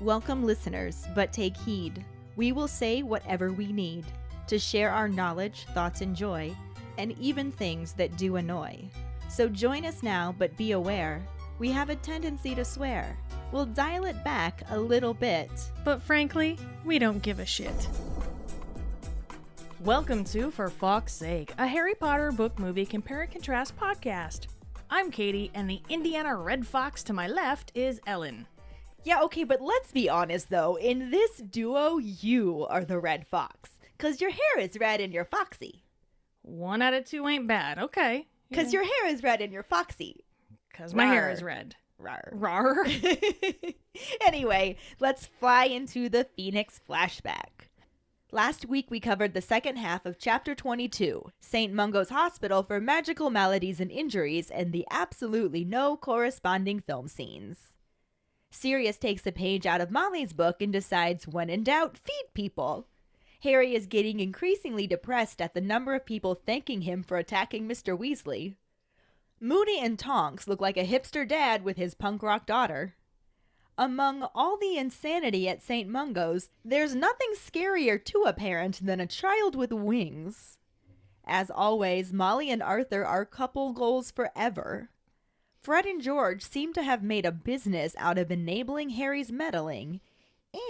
Welcome, listeners, but take heed. We will say whatever we need to share our knowledge, thoughts, and joy, and even things that do annoy. So join us now, but be aware, we have a tendency to swear. We'll dial it back a little bit. But frankly, we don't give a shit. Welcome to For Fawkes' Sake, a Harry Potter book movie compare and contrast podcast. I'm Katie, and the Indiana Red Fox to my left is Ellen. Yeah, okay, but let's be honest though, in this duo, you are the red fox. Cause your hair is red and you're foxy. 1 out of 2 ain't bad, okay. Cause your hair is red and you're foxy. Cause my hair is red. Rar. Rar. Anyway, let's fly into the Phoenix flashback. Last week we covered the second half of Chapter 22, St. Mungo's Hospital for Magical Maladies and Injuries, and the absolutely no corresponding film scenes. Sirius takes a page out of Molly's book and decides, when in doubt, feed people. Harry is getting increasingly depressed at the number of people thanking him for attacking Mr. Weasley. Moody and Tonks look like a hipster dad with his punk rock daughter. Among all the insanity at St. Mungo's, there's nothing scarier to a parent than a child with wings. As always, Molly and Arthur are couple goals forever. Fred and George seem to have made a business out of enabling Harry's meddling.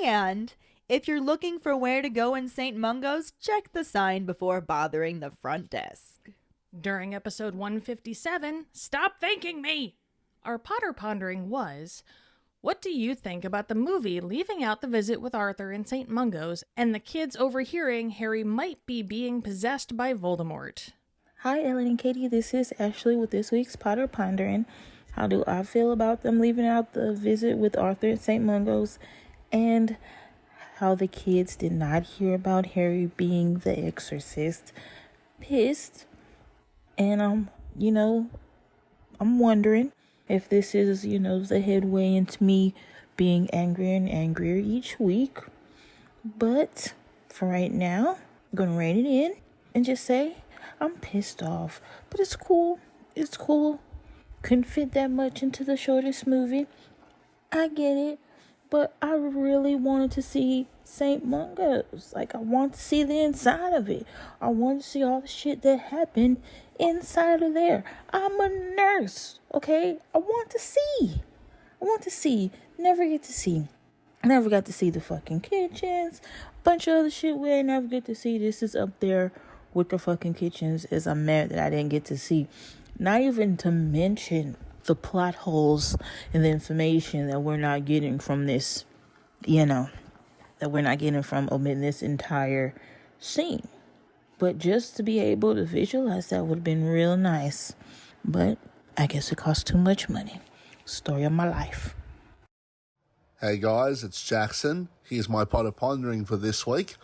And if you're looking for where to go in St. Mungo's, check the sign before bothering the front desk. During episode 157, Stop Thanking Me! Our Potter Pondering was, what do you think about the movie leaving out the visit with Arthur in St. Mungo's and the kids overhearing Harry might be being possessed by Voldemort? Hi, Ellen and Keighty. This is Ashley with this week's Potter Pondering. How do I feel about them leaving out the visit with Arthur at St. Mungo's, and how the kids did not hear about Harry being the exorcist? Pissed. And I'm wondering if this is, the headway into me being angrier and angrier each week. But for right now, I'm going to rein it in and just say I'm pissed off. But it's cool. It's cool. Couldn't fit that much into the shortest movie. I get it. But I really wanted to see St. Mungo's. I want to see the inside of it. I want to see all the shit that happened inside of there. I'm a nurse, okay? I want to see. Never got to see the fucking kitchens. Bunch of other shit we ain't never get to see. This is up there with the fucking kitchens, as I'm mad that I didn't get to see. Not even to mention the plot holes and the information that we're not getting from this, that we're not getting from omitting this entire scene. But just to be able to visualize that would have been real nice. But I guess it cost too much money. Story of my life. Hey guys, it's Jackson. Here's my Potter Pondering for this week.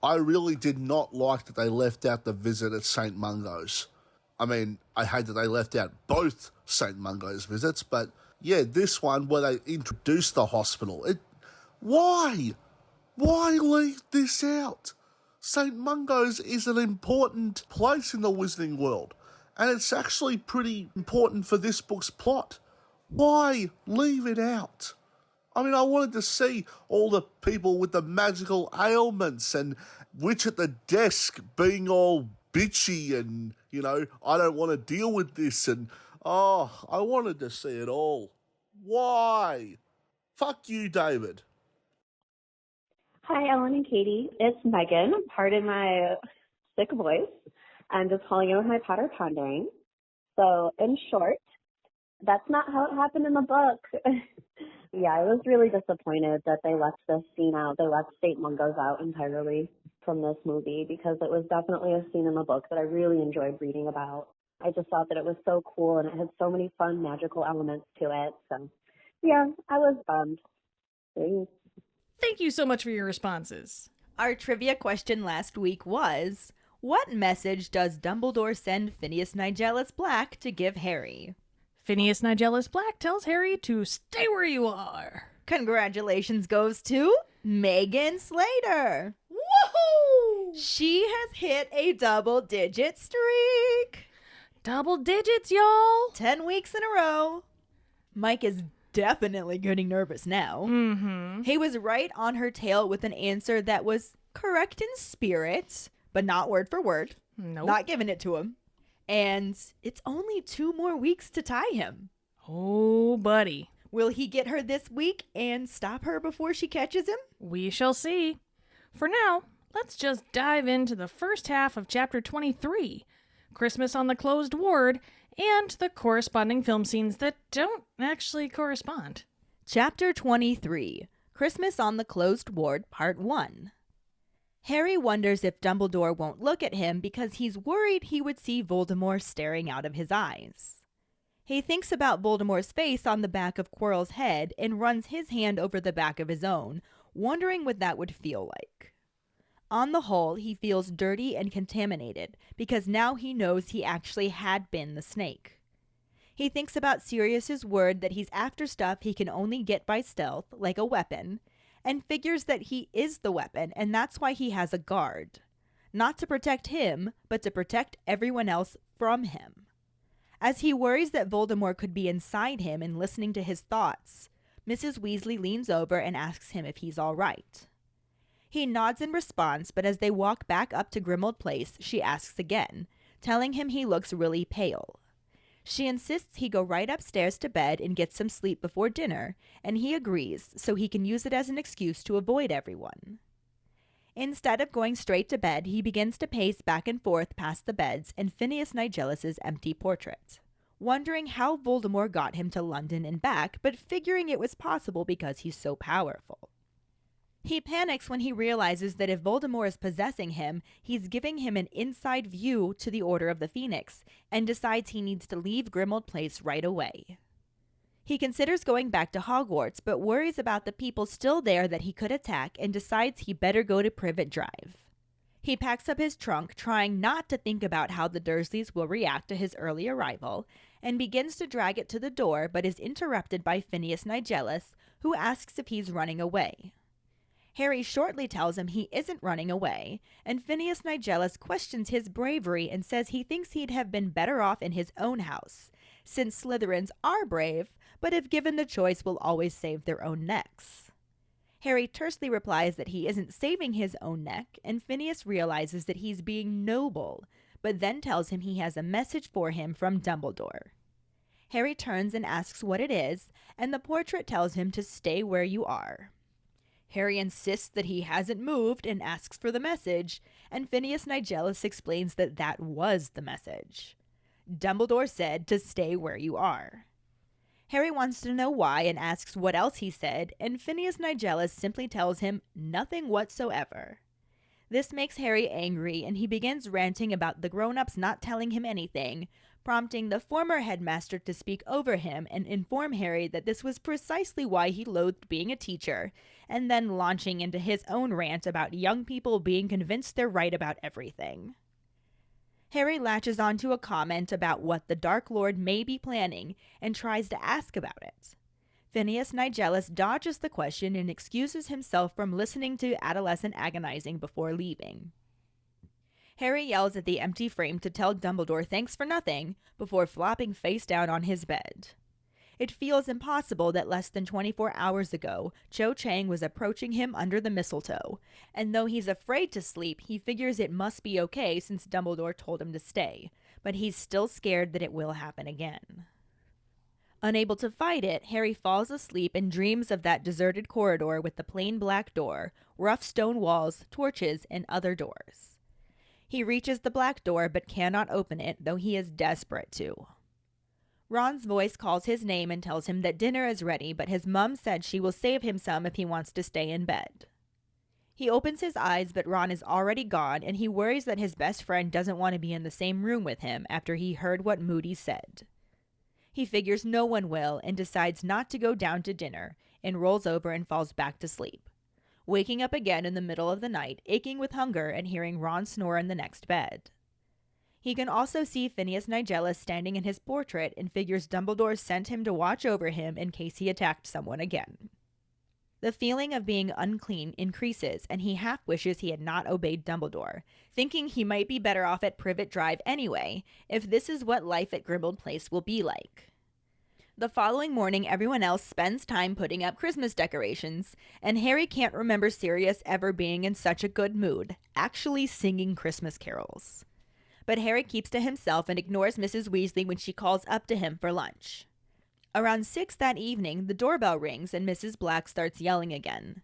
I really did not like that they left out the visit at St. Mungo's. I mean, I hate that they left out both St. Mungo's visits, but yeah, this one where they introduced the hospital. Why? Why leave this out? St. Mungo's is an important place in the Wizarding world, and it's actually pretty important for this book's plot. Why leave it out? I mean, I wanted to see all the people with the magical ailments and Witch at the desk being all bitchy and, I don't want to deal with this, and, I wanted to see it all. Why? Fuck you, David. Hi, Ellen and Keighty. It's Megan. Pardon my sick voice. I'm just calling in with my Potter Pondering. So, in short, that's not how it happened in the book. Yeah, I was really disappointed that they left this scene out. They left St. Mungo's out entirely from this movie, because it was definitely a scene in the book that I really enjoyed reading about. I just thought that it was so cool, and it had so many fun magical elements to it. So, yeah, I was bummed. Thanks. Thank you so much for your responses. Our trivia question last week was, what message does Dumbledore send Phineas Nigellus Black to give Harry? Phineas Nigellus Black tells Harry to stay where you are. Congratulations goes to Megan Slater. Woohoo! She has hit a double-digit streak. Double digits, y'all. 10 weeks in a row. Mike is definitely getting nervous now. Mm-hmm. He was right on her tail with an answer that was correct in spirit, but not word for word. Nope. Not giving it to him. And it's only 2 more weeks to tie him. Oh, buddy. Will he get her this week and stop her before she catches him? We shall see. For now, let's just dive into the first half of Chapter 23, Christmas on the Closed Ward, and the corresponding film scenes that don't actually correspond. Chapter 23, Christmas on the Closed Ward, Part 1. Harry wonders if Dumbledore won't look at him because he's worried he would see Voldemort staring out of his eyes. He thinks about Voldemort's face on the back of Quirrell's head and runs his hand over the back of his own, wondering what that would feel like. On the whole, he feels dirty and contaminated because now he knows he actually had been the snake. He thinks about Sirius's word that he's after stuff he can only get by stealth, like a weapon, and figures that he is the weapon, and that's why he has a guard. Not to protect him, but to protect everyone else from him. As he worries that Voldemort could be inside him and listening to his thoughts, Mrs. Weasley leans over and asks him if he's all right. He nods in response, but as they walk back up to Grimmauld Place, she asks again, telling him he looks really pale. She insists he go right upstairs to bed and get some sleep before dinner, and he agrees so he can use it as an excuse to avoid everyone. Instead of going straight to bed, he begins to pace back and forth past the beds and Phineas Nigellus's empty portrait, wondering how Voldemort got him to London and back, but figuring it was possible because he's so powerful. He panics when he realizes that if Voldemort is possessing him, he's giving him an inside view to the Order of the Phoenix, and decides he needs to leave Grimmauld Place right away. He considers going back to Hogwarts, but worries about the people still there that he could attack and decides he better go to Privet Drive. He packs up his trunk, trying not to think about how the Dursleys will react to his early arrival, and begins to drag it to the door, but is interrupted by Phineas Nigellus, who asks if he's running away. Harry shortly tells him he isn't running away, and Phineas Nigellus questions his bravery and says he thinks he'd have been better off in his own house, since Slytherins are brave, but if given the choice will always save their own necks. Harry tersely replies that he isn't saving his own neck, and Phineas realizes that he's being noble, but then tells him he has a message for him from Dumbledore. Harry turns and asks what it is, and the portrait tells him to stay where you are. Harry insists that he hasn't moved and asks for the message, and Phineas Nigellus explains that that was the message. Dumbledore said to stay where you are. Harry wants to know why and asks what else he said, and Phineas Nigellus simply tells him nothing whatsoever. This makes Harry angry, and he begins ranting about the grown-ups not telling him anything, prompting the former headmaster to speak over him and inform Harry that this was precisely why he loathed being a teacher, and then launching into his own rant about young people being convinced they're right about everything. Harry latches onto a comment about what the Dark Lord may be planning and tries to ask about it. Phineas Nigellus dodges the question and excuses himself from listening to adolescent agonizing before leaving. Harry yells at the empty frame to tell Dumbledore thanks for nothing before flopping face down on his bed. It feels impossible that less than 24 hours ago, Cho Chang was approaching him under the mistletoe, and though he's afraid to sleep, he figures it must be okay since Dumbledore told him to stay, but he's still scared that it will happen again. Unable to fight it, Harry falls asleep and dreams of that deserted corridor with the plain black door, rough stone walls, torches, and other doors. He reaches the black door but cannot open it, though he is desperate to. Ron's voice calls his name and tells him that dinner is ready, but his mum said she will save him some if he wants to stay in bed. He opens his eyes, but Ron is already gone, and he worries that his best friend doesn't want to be in the same room with him after he heard what Moody said. He figures no one will and decides not to go down to dinner, and rolls over and falls back to sleep, waking up again in the middle of the night, aching with hunger and hearing Ron snore in the next bed. He can also see Phineas Nigellus standing in his portrait and figures Dumbledore sent him to watch over him in case he attacked someone again. The feeling of being unclean increases, and he half wishes he had not obeyed Dumbledore, thinking he might be better off at Privet Drive anyway, if this is what life at Grimmauld Place will be like. The following morning, everyone else spends time putting up Christmas decorations, and Harry can't remember Sirius ever being in such a good mood, actually singing Christmas carols. But Harry keeps to himself and ignores Mrs. Weasley when she calls up to him for lunch. Around 6 that evening, the doorbell rings and Mrs. Black starts yelling again.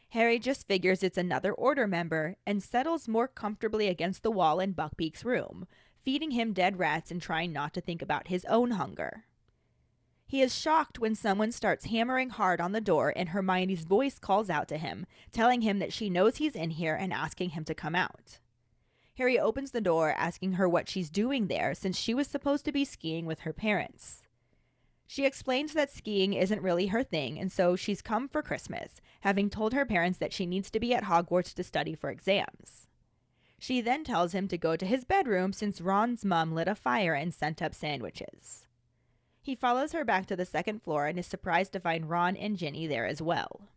Harry just figures it's another Order member and settles more comfortably against the wall in Buckbeak's room, feeding him dead rats and trying not to think about his own hunger. He is shocked when someone starts hammering hard on the door and Hermione's voice calls out to him, telling him that she knows he's in here and asking him to come out. Harry opens the door, asking her what she's doing there since she was supposed to be skiing with her parents. She explains that skiing isn't really her thing, and so she's come for Christmas, having told her parents that she needs to be at Hogwarts to study for exams. She then tells him to go to his bedroom since Ron's mom lit a fire and sent up sandwiches. He follows her back to the second floor and is surprised to find Ron and Ginny there as well.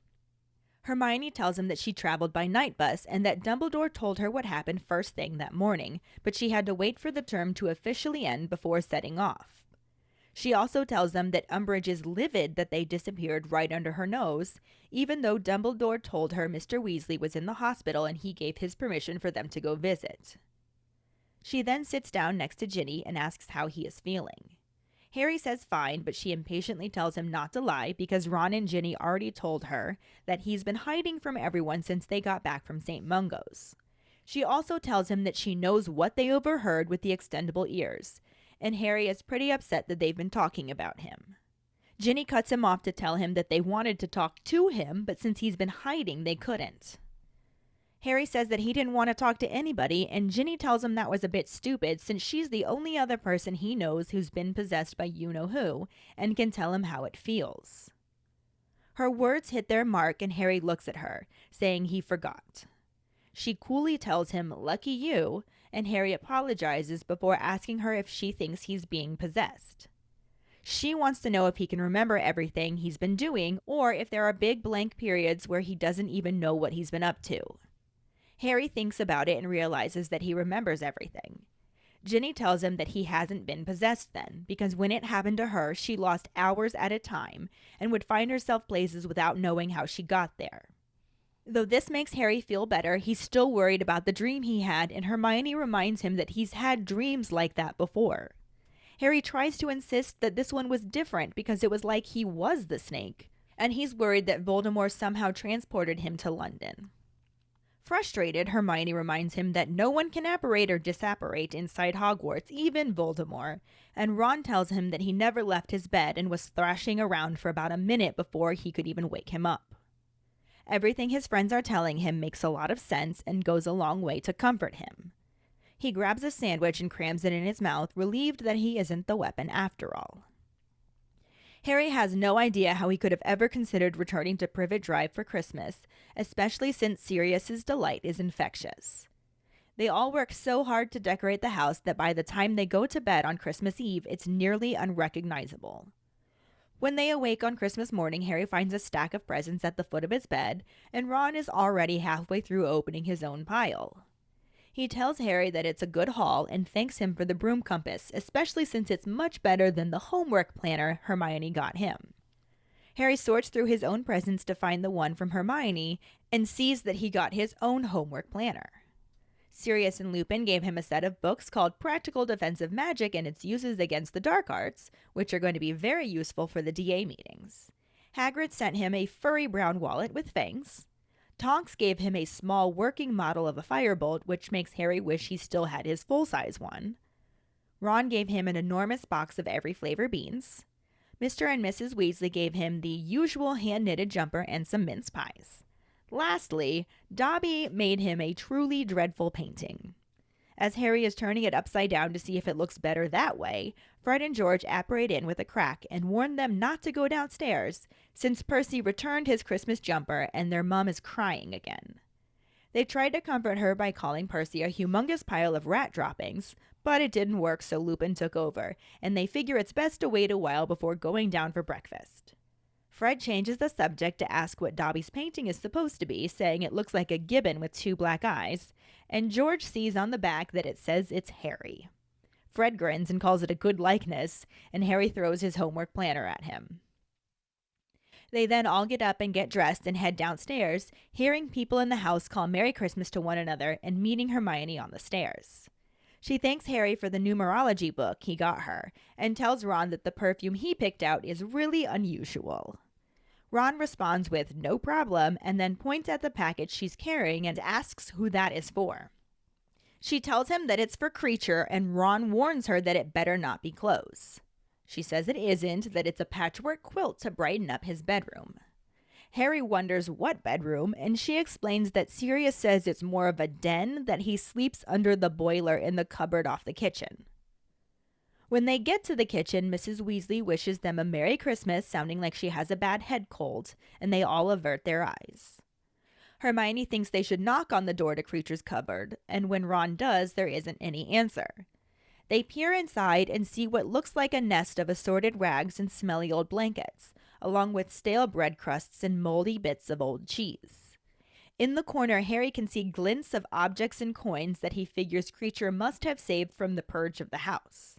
Hermione tells him that she traveled by night bus and that Dumbledore told her what happened first thing that morning, but she had to wait for the term to officially end before setting off. She also tells them that Umbridge is livid that they disappeared right under her nose, even though Dumbledore told her Mr. Weasley was in the hospital and he gave his permission for them to go visit. She then sits down next to Ginny and asks how he is feeling. Harry says fine, but she impatiently tells him not to lie because Ron and Ginny already told her that he's been hiding from everyone since they got back from St. Mungo's. She also tells him that she knows what they overheard with the extendable ears, and Harry is pretty upset that they've been talking about him. Ginny cuts him off to tell him that they wanted to talk to him, but since he's been hiding, they couldn't. Harry says that he didn't want to talk to anybody, and Ginny tells him that was a bit stupid since she's the only other person he knows who's been possessed by you-know-who and can tell him how it feels. Her words hit their mark and Harry looks at her, saying he forgot. She coolly tells him, "Lucky you," and Harry apologizes before asking her if she thinks he's being possessed. She wants to know if he can remember everything he's been doing or if there are big blank periods where he doesn't even know what he's been up to. Harry thinks about it and realizes that he remembers everything. Ginny tells him that he hasn't been possessed then, because when it happened to her, she lost hours at a time and would find herself places without knowing how she got there. Though this makes Harry feel better, he's still worried about the dream he had, and Hermione reminds him that he's had dreams like that before. Harry tries to insist that this one was different because it was like he was the snake, and he's worried that Voldemort somehow transported him to London. Frustrated, Hermione reminds him that no one can apparate or disapparate inside Hogwarts, even Voldemort, and Ron tells him that he never left his bed and was thrashing around for about a minute before he could even wake him up. Everything his friends are telling him makes a lot of sense and goes a long way to comfort him. He grabs a sandwich and crams it in his mouth, relieved that he isn't the weapon after all. Harry has no idea how he could have ever considered returning to Privet Drive for Christmas, especially since Sirius's delight is infectious. They all work so hard to decorate the house that by the time they go to bed on Christmas Eve, it's nearly unrecognizable. When they awake on Christmas morning, Harry finds a stack of presents at the foot of his bed, and Ron is already halfway through opening his own pile. He tells Harry that it's a good haul and thanks him for the broom compass, especially since it's much better than the homework planner Hermione got him. Harry sorts through his own presents to find the one from Hermione and sees that he got his own homework planner. Sirius and Lupin gave him a set of books called Practical Defensive Magic and its Uses Against the Dark Arts, which are going to be very useful for the DA meetings. Hagrid sent him a furry brown wallet with fangs. Tonks gave him a small working model of a firebolt, which makes Harry wish he still had his full-size one. Ron gave him an enormous box of every flavor beans. Mr. and Mrs. Weasley gave him the usual hand-knitted jumper and some mince pies. Lastly, Dobby made him a truly dreadful painting. As Harry is turning it upside down to see if it looks better that way, Fred and George apparate in with a crack and warn them not to go downstairs, since Percy returned his Christmas jumper and their mom is crying again. They tried to comfort her by calling Percy a humongous pile of rat droppings, but it didn't work, so Lupin took over, and they figure it's best to wait a while before going down for breakfast. Fred changes the subject to ask what Dobby's painting is supposed to be, saying it looks like a gibbon with 2 black eyes, and George sees on the back that it says it's Harry. Fred grins and calls it a good likeness, and Harry throws his homework planner at him. They then all get up and get dressed and head downstairs, hearing people in the house call Merry Christmas to one another and meeting Hermione on the stairs. She thanks Harry for the numerology book he got her and tells Ron that the perfume he picked out is really unusual. Ron responds with no problem and then points at the package she's carrying and asks who that is for. She tells him that it's for Creature, and Ron warns her that it better not be clothes. She says it isn't, that it's a patchwork quilt to brighten up his bedroom. Harry wonders what bedroom, and she explains that Sirius says it's more of a den, that he sleeps under the boiler in the cupboard off the kitchen. When they get to the kitchen, Mrs. Weasley wishes them a Merry Christmas, sounding like she has a bad head cold, and they all avert their eyes. Hermione thinks they should knock on the door to Creature's cupboard, and when Ron does, there isn't any answer. They peer inside and see what looks like a nest of assorted rags and smelly old blankets, along with stale bread crusts and moldy bits of old cheese. In the corner, Harry can see glints of objects and coins that he figures Creature must have saved from the purge of the house.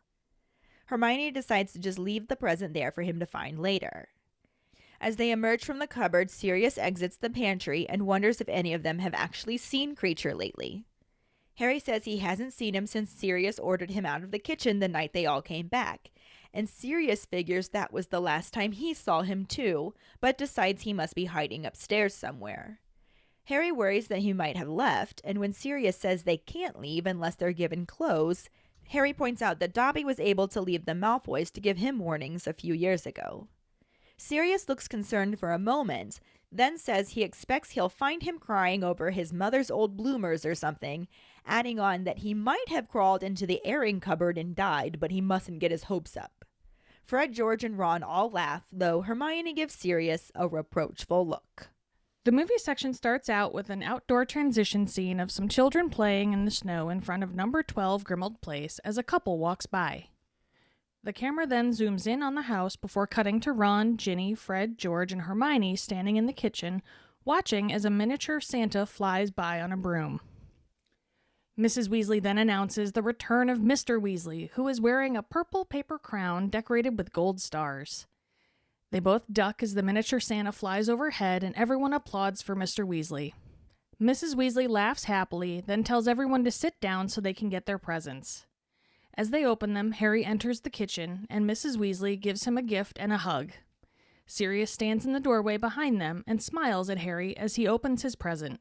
Hermione decides to just leave the present there for him to find later. As they emerge from the cupboard, Sirius exits the pantry and wonders if any of them have actually seen Creature lately. Harry says he hasn't seen him since Sirius ordered him out of the kitchen the night they all came back, and Sirius figures that was the last time he saw him too, but decides he must be hiding upstairs somewhere. Harry worries that he might have left, and when Sirius says they can't leave unless they're given clothes, Harry points out that Dobby was able to leave the Malfoys to give him warnings a few years ago. Sirius looks concerned for a moment, then says he expects he'll find him crying over his mother's old bloomers or something, adding on that he might have crawled into the airing cupboard and died, but he mustn't get his hopes up. Fred, George, and Ron all laugh, though Hermione gives Sirius a reproachful look. The movie section starts out with an outdoor transition scene of some children playing in the snow in front of number 12 Grimmauld Place as a couple walks by. The camera then zooms in on the house before cutting to Ron, Ginny, Fred, George, and Hermione standing in the kitchen, watching as a miniature Santa flies by on a broom. Mrs. Weasley then announces the return of Mr. Weasley, who is wearing a purple paper crown decorated with gold stars. They both duck as the miniature Santa flies overhead, and everyone applauds for Mr. Weasley. Mrs. Weasley laughs happily, then tells everyone to sit down so they can get their presents. As they open them, Harry enters the kitchen, and Mrs. Weasley gives him a gift and a hug. Sirius stands in the doorway behind them and smiles at Harry as he opens his present.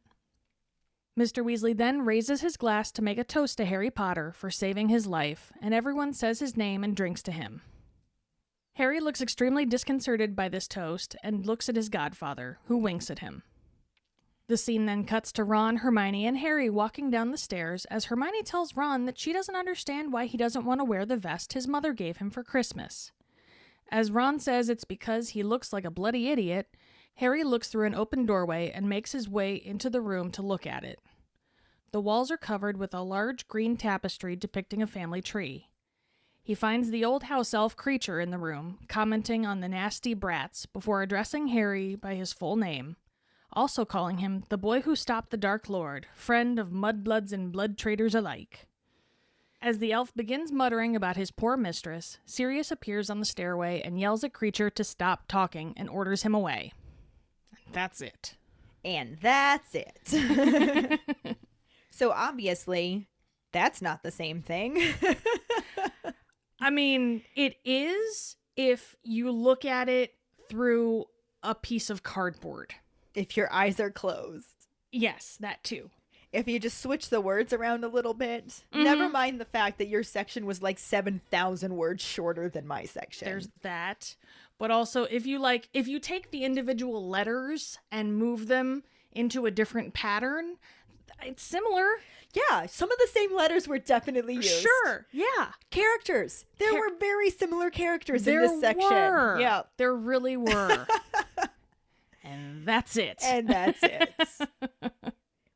Mr. Weasley then raises his glass to make a toast to Harry Potter for saving his life, and everyone says his name and drinks to him. Harry looks extremely disconcerted by this toast and looks at his godfather, who winks at him. The scene then cuts to Ron, Hermione, and Harry walking down the stairs as Hermione tells Ron that she doesn't understand why he doesn't want to wear the vest his mother gave him for Christmas. As Ron says it's because he looks like a bloody idiot, Harry looks through an open doorway and makes his way into the room to look at it. The walls are covered with a large green tapestry depicting a family tree. He finds the old house elf Creature in the room, commenting on the nasty brats before addressing Harry by his full name, also calling him the boy who stopped the Dark Lord, friend of mudbloods and blood traitors alike. As the elf begins muttering about his poor mistress, Sirius appears on the stairway and yells at Creature to stop talking and orders him away. That's it. And that's it. So obviously, that's not the same thing. I mean, it is if you look at it through a piece of cardboard. If your eyes are closed. Yes, that too. If you just switch the words around a little bit. Never mind the fact that your section was like 7,000 words shorter than my section. There's that. But also, if you take the individual letters and move them into a different pattern, it's similar. Yeah, some of the same letters were definitely used. Sure, yeah. Characters. There were very similar characters in this section. Were. Yeah. There really were. And that's it. And that's it.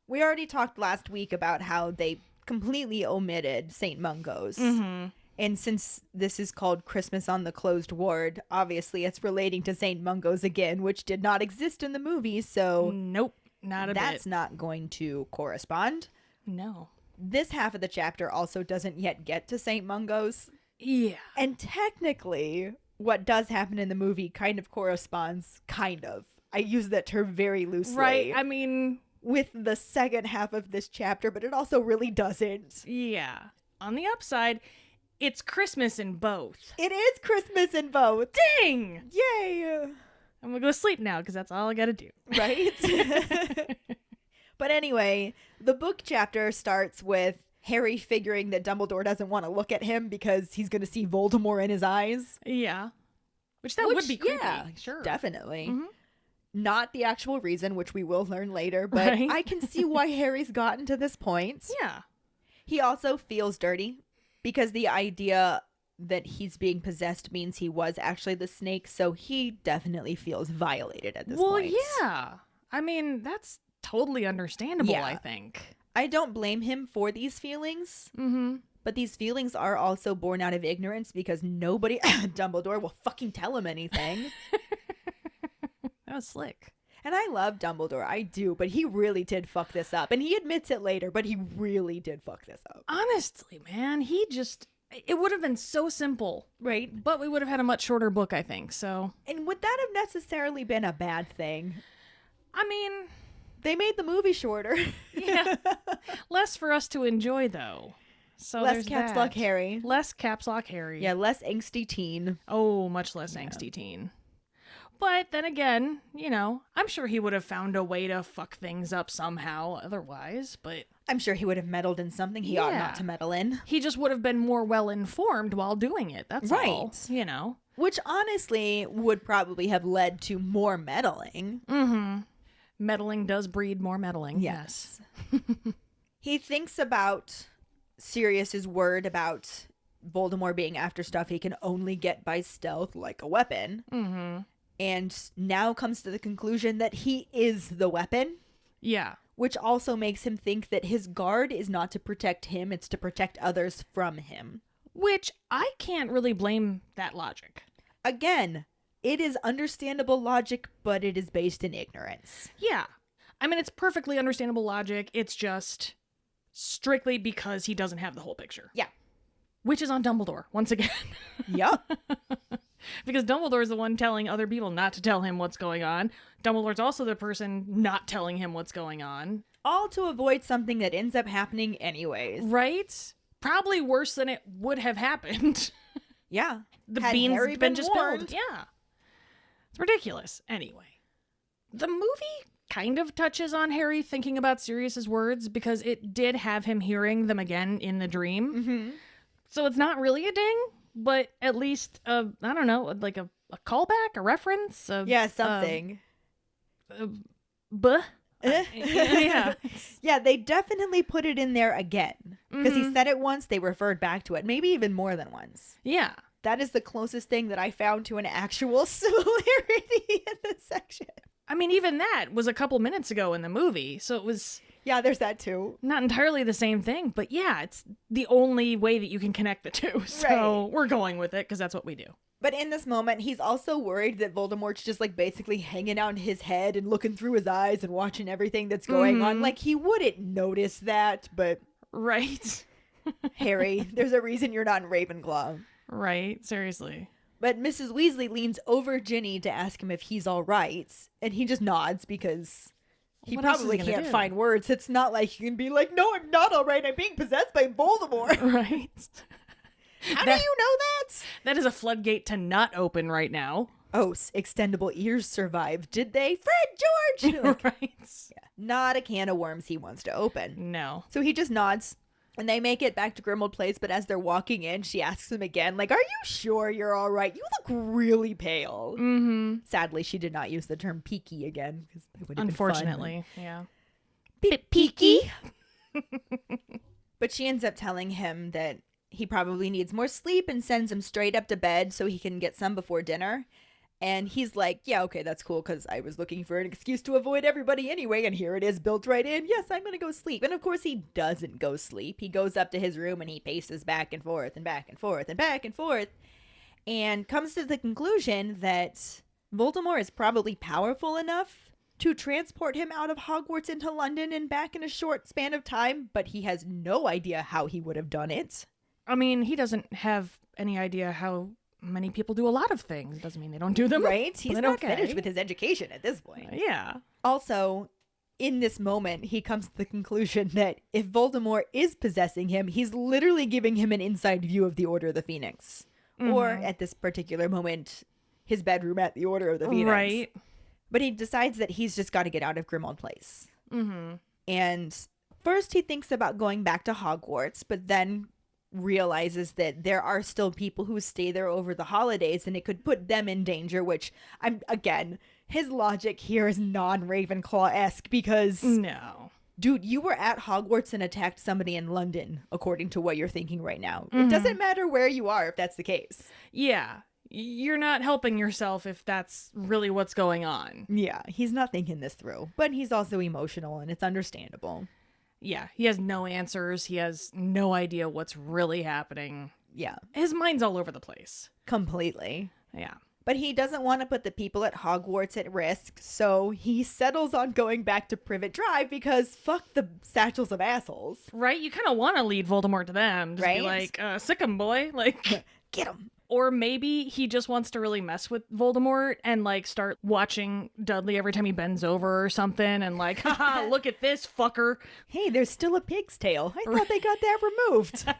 We already talked last week about how they completely omitted St. Mungo's. Mm-hmm. And since this is called Christmas on the Closed Ward, obviously it's relating to St. Mungo's again, which did not exist in the movie, so... Nope, not a bit. That's not going to correspond. No. this half of the chapter also doesn't yet get to St. Mungo's. Yeah. And technically, what does happen in the movie kind of corresponds, I use that term very loosely. Right. I mean, with the second half of this chapter, but it also really doesn't. yeah. On the upside, it's Christmas in both. It is Christmas in both. Dang! Yay! I'm gonna go sleep now because that's all I gotta do. Right? But anyway, the book chapter starts with Harry figuring that Dumbledore doesn't want to look at him because he's going to see Voldemort in his eyes. Yeah. Which would be creepy. Yeah, sure. Definitely. Mhm. Not the actual reason, which we will learn later, but Right. I can see why Harry's gotten to this point. Yeah. He also feels dirty because the idea that he's being possessed means he was actually the snake, so he definitely feels violated at this point. Well, yeah. I mean, that's totally understandable, Yeah. I think. I don't blame him for these feelings, Mm-hmm. but these feelings are also born out of ignorance because nobody, Dumbledore, will fucking tell him anything. That was slick. And I love Dumbledore, I do, but he really did fuck this up. And he admits it later, but he really did fuck this up. Honestly, man, it would have been so simple, Right? but we would have had a much shorter book, I think, so. And would that have necessarily been a bad thing? I mean, They made the movie shorter. yeah. Less for us to enjoy, though. So Less there's caps that. lock Harry. Less caps lock Harry. Yeah, less angsty teen. Oh, much less angsty teen. But then again, I'm sure he would have found a way to fuck things up somehow otherwise, but I'm sure he would have meddled in something he ought Yeah. not to meddle in. he just would have been more well-informed while doing it. That's all. Right. Which honestly would probably have led to more meddling. Mm-hmm. Meddling does breed more meddling. Yes. He thinks about Sirius's word about Voldemort being after stuff he can only get by stealth, like a weapon. Mm-hmm. And now comes to the conclusion that he is the weapon, Yeah. which also makes him think that his guard is not to protect him, it's to protect others from him. Which I can't really blame that logic. Again, it is understandable logic, but it is based in ignorance. Yeah. I mean, it's perfectly understandable logic. It's just strictly because he doesn't have the whole picture. Yeah. Which is on Dumbledore, once again. Yep. Because Dumbledore is the one telling other people not to tell him what's going on. Dumbledore's also the person not telling him what's going on. All to avoid something that ends up happening anyways. Right? Probably worse than it would have happened. Yeah. The Had beans Harry been been just warned. spilled. Yeah. It's ridiculous. Anyway. The movie kind of touches on Harry thinking about Sirius's words because it did have him hearing them again in the dream. Mm-hmm. So it's not really a ding, but at least, I don't know, like a callback, a reference. Yeah, something. Yeah. Yeah, they definitely put it in there again. Because he Mhm. said it once, they referred back to it. Maybe even more than once. Yeah. That is the closest thing that I found to an actual similarity in this section. I mean, even that was a couple minutes ago in the movie, so it was Yeah, there's that too. not entirely the same thing, but yeah, it's the only way that you can connect the two. So Right. we're going with it because that's what we do. But in this moment, he's also worried that Voldemort's just like basically hanging out in his head and looking through his eyes and watching everything that's going on. Mhm. Like, he wouldn't notice that, but Right. Harry, there's a reason you're not in Ravenclaw. Right. Seriously. But Mrs. Weasley leans over Ginny to ask him if he's all right, and he just nods because he What else is probably he gonna can't do? find words. It's not like he can be like, no, I'm not all right. I'm being possessed by Voldemort. Right. How That- do you know that? That is a floodgate to not open right now. Oh, extendable ears survived. Did they? Fred George! Like, Right. not a can of worms he wants to open. No. So he just nods. And they make it back to Grimmauld Place, but as they're walking in, she asks him again, like, are you sure you're all right? You look really pale. Mm-hmm. Sadly, she did not use the term peaky again. Because that would have Unfortunately. Yeah. been fun. Peaky? But she ends up telling him that he probably needs more sleep and sends him straight up to bed so he can get some before dinner. And he's like, yeah, okay, that's cool, because I was looking for an excuse to avoid everybody anyway, and here it is built right in. Yes, I'm going to go sleep. And of course, he doesn't go sleep. He goes up to his room and he paces back and forth and back and forth and back and forth and comes to the conclusion that Voldemort is probably powerful enough to transport him out of Hogwarts into London and back in a short span of time, but he has no idea how he would have done it. I mean, he doesn't have any idea how many people do a lot of things. Doesn't mean they don't do them. Right? He's But not okay. finished with his education at this point. Yeah. Also, in this moment, he comes to the conclusion that if Voldemort is possessing him, he's literally giving him an inside view of the Order of the Phoenix. Or, at this particular moment, his bedroom at the Order of the Phoenix. Right. But he decides that he's just got to get out of Grimmauld Place. And first he thinks about going back to Hogwarts, but then realizes that there are still people who stay there over the holidays and it could put them in danger, which again, his logic here is non-Ravenclaw-esque because No. dude, you were at Hogwarts and attacked somebody in London, according to what you're thinking right now. It doesn't matter where you are if that's the case. Yeah. You're not helping yourself if that's really what's going on. Yeah, he's not thinking this through, but he's also emotional and it's understandable. Yeah, he has no answers. He has no idea what's really happening. Yeah, His mind's all over the place. completely. Yeah. But he doesn't want to put the people at Hogwarts at risk, so he settles on going back to Privet Drive because fuck the satchels of assholes. Right? You kind of want to lead Voldemort to them. Just be Right? like, sick 'em, boy. Like, Get him. or maybe he just wants to really mess with Voldemort and, like, start watching Dudley every time he bends over or something and, like, haha, look at this fucker. Hey, there's still a pig's tail. I thought they got that removed.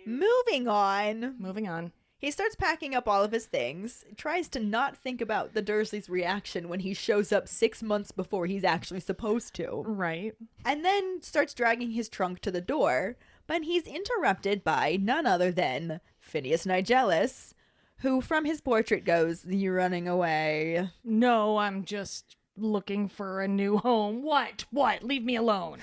Moving on. Moving on. He starts packing up all of his things, tries to not think about the Dursleys' reaction when he shows up 6 months before he's actually supposed to, Right. and then starts dragging his trunk to the door, but he's interrupted by none other than Phineas Nigellus, who from his portrait goes, "You're running away." No, I'm just looking for a new home. What? Leave me alone.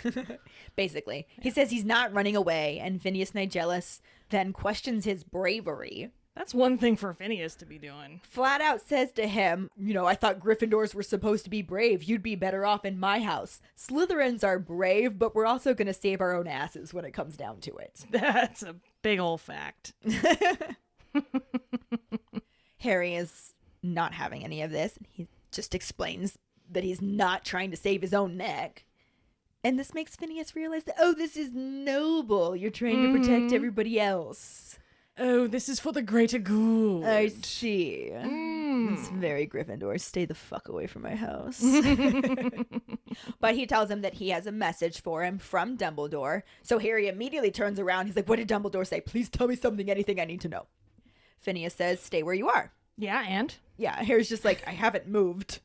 Basically. He says he's not running away, and Phineas Nigellus then questions his bravery. That's one thing for Phineas to be doing. Flat out says to him, I thought Gryffindors were supposed to be brave. You'd be better off in my house. Slytherins are brave, but we're also going to save our own asses when it comes down to it. That's a big old fact. Harry is not having any of this. He just explains that he's not trying to save his own neck. And this makes Phineas realize that, oh, this is noble. You're trying to protect everybody else. Oh, this is for the greater good. I see. It's very Gryffindor. Stay the fuck away from my house. But he tells him that he has a message for him from Dumbledore. So Harry immediately turns around. He's like, what did Dumbledore say? Please tell me something, anything I need to know. Phineas says, stay where you are. Yeah, and? Yeah, Harry's just like, I haven't moved.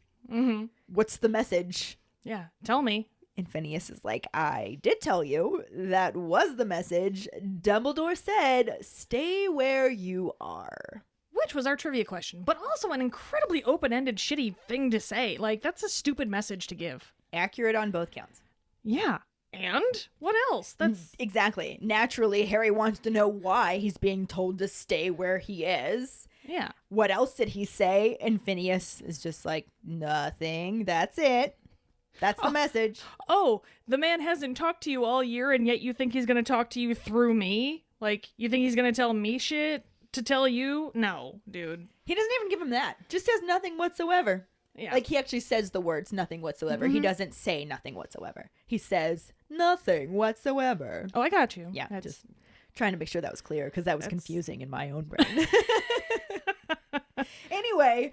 What's the message? Yeah, tell me. And Phineas is like, I did tell you. That was the message. Dumbledore said, stay where you are. Which was our trivia question, but also an incredibly open-ended, shitty thing to say. Like, that's a stupid message to give. Accurate on both counts. Yeah. And? What else? That's... Exactly. Naturally, Harry wants to know why he's being told to stay where he is. Yeah. What else did he say? And Phineas is just like, nothing. That's it. That's the message. Oh, the man hasn't talked to you all year, and yet you think he's going to talk to you through me? Like, you think he's going to tell me shit to tell you? No, dude. He doesn't even give him that. Just says nothing whatsoever. Yeah. Like, he actually says the words nothing whatsoever. He doesn't say nothing whatsoever. He says nothing whatsoever. Oh, I got you. Yeah, That's... just trying to make sure that was clear because that was confusing in my own brain. Anyway,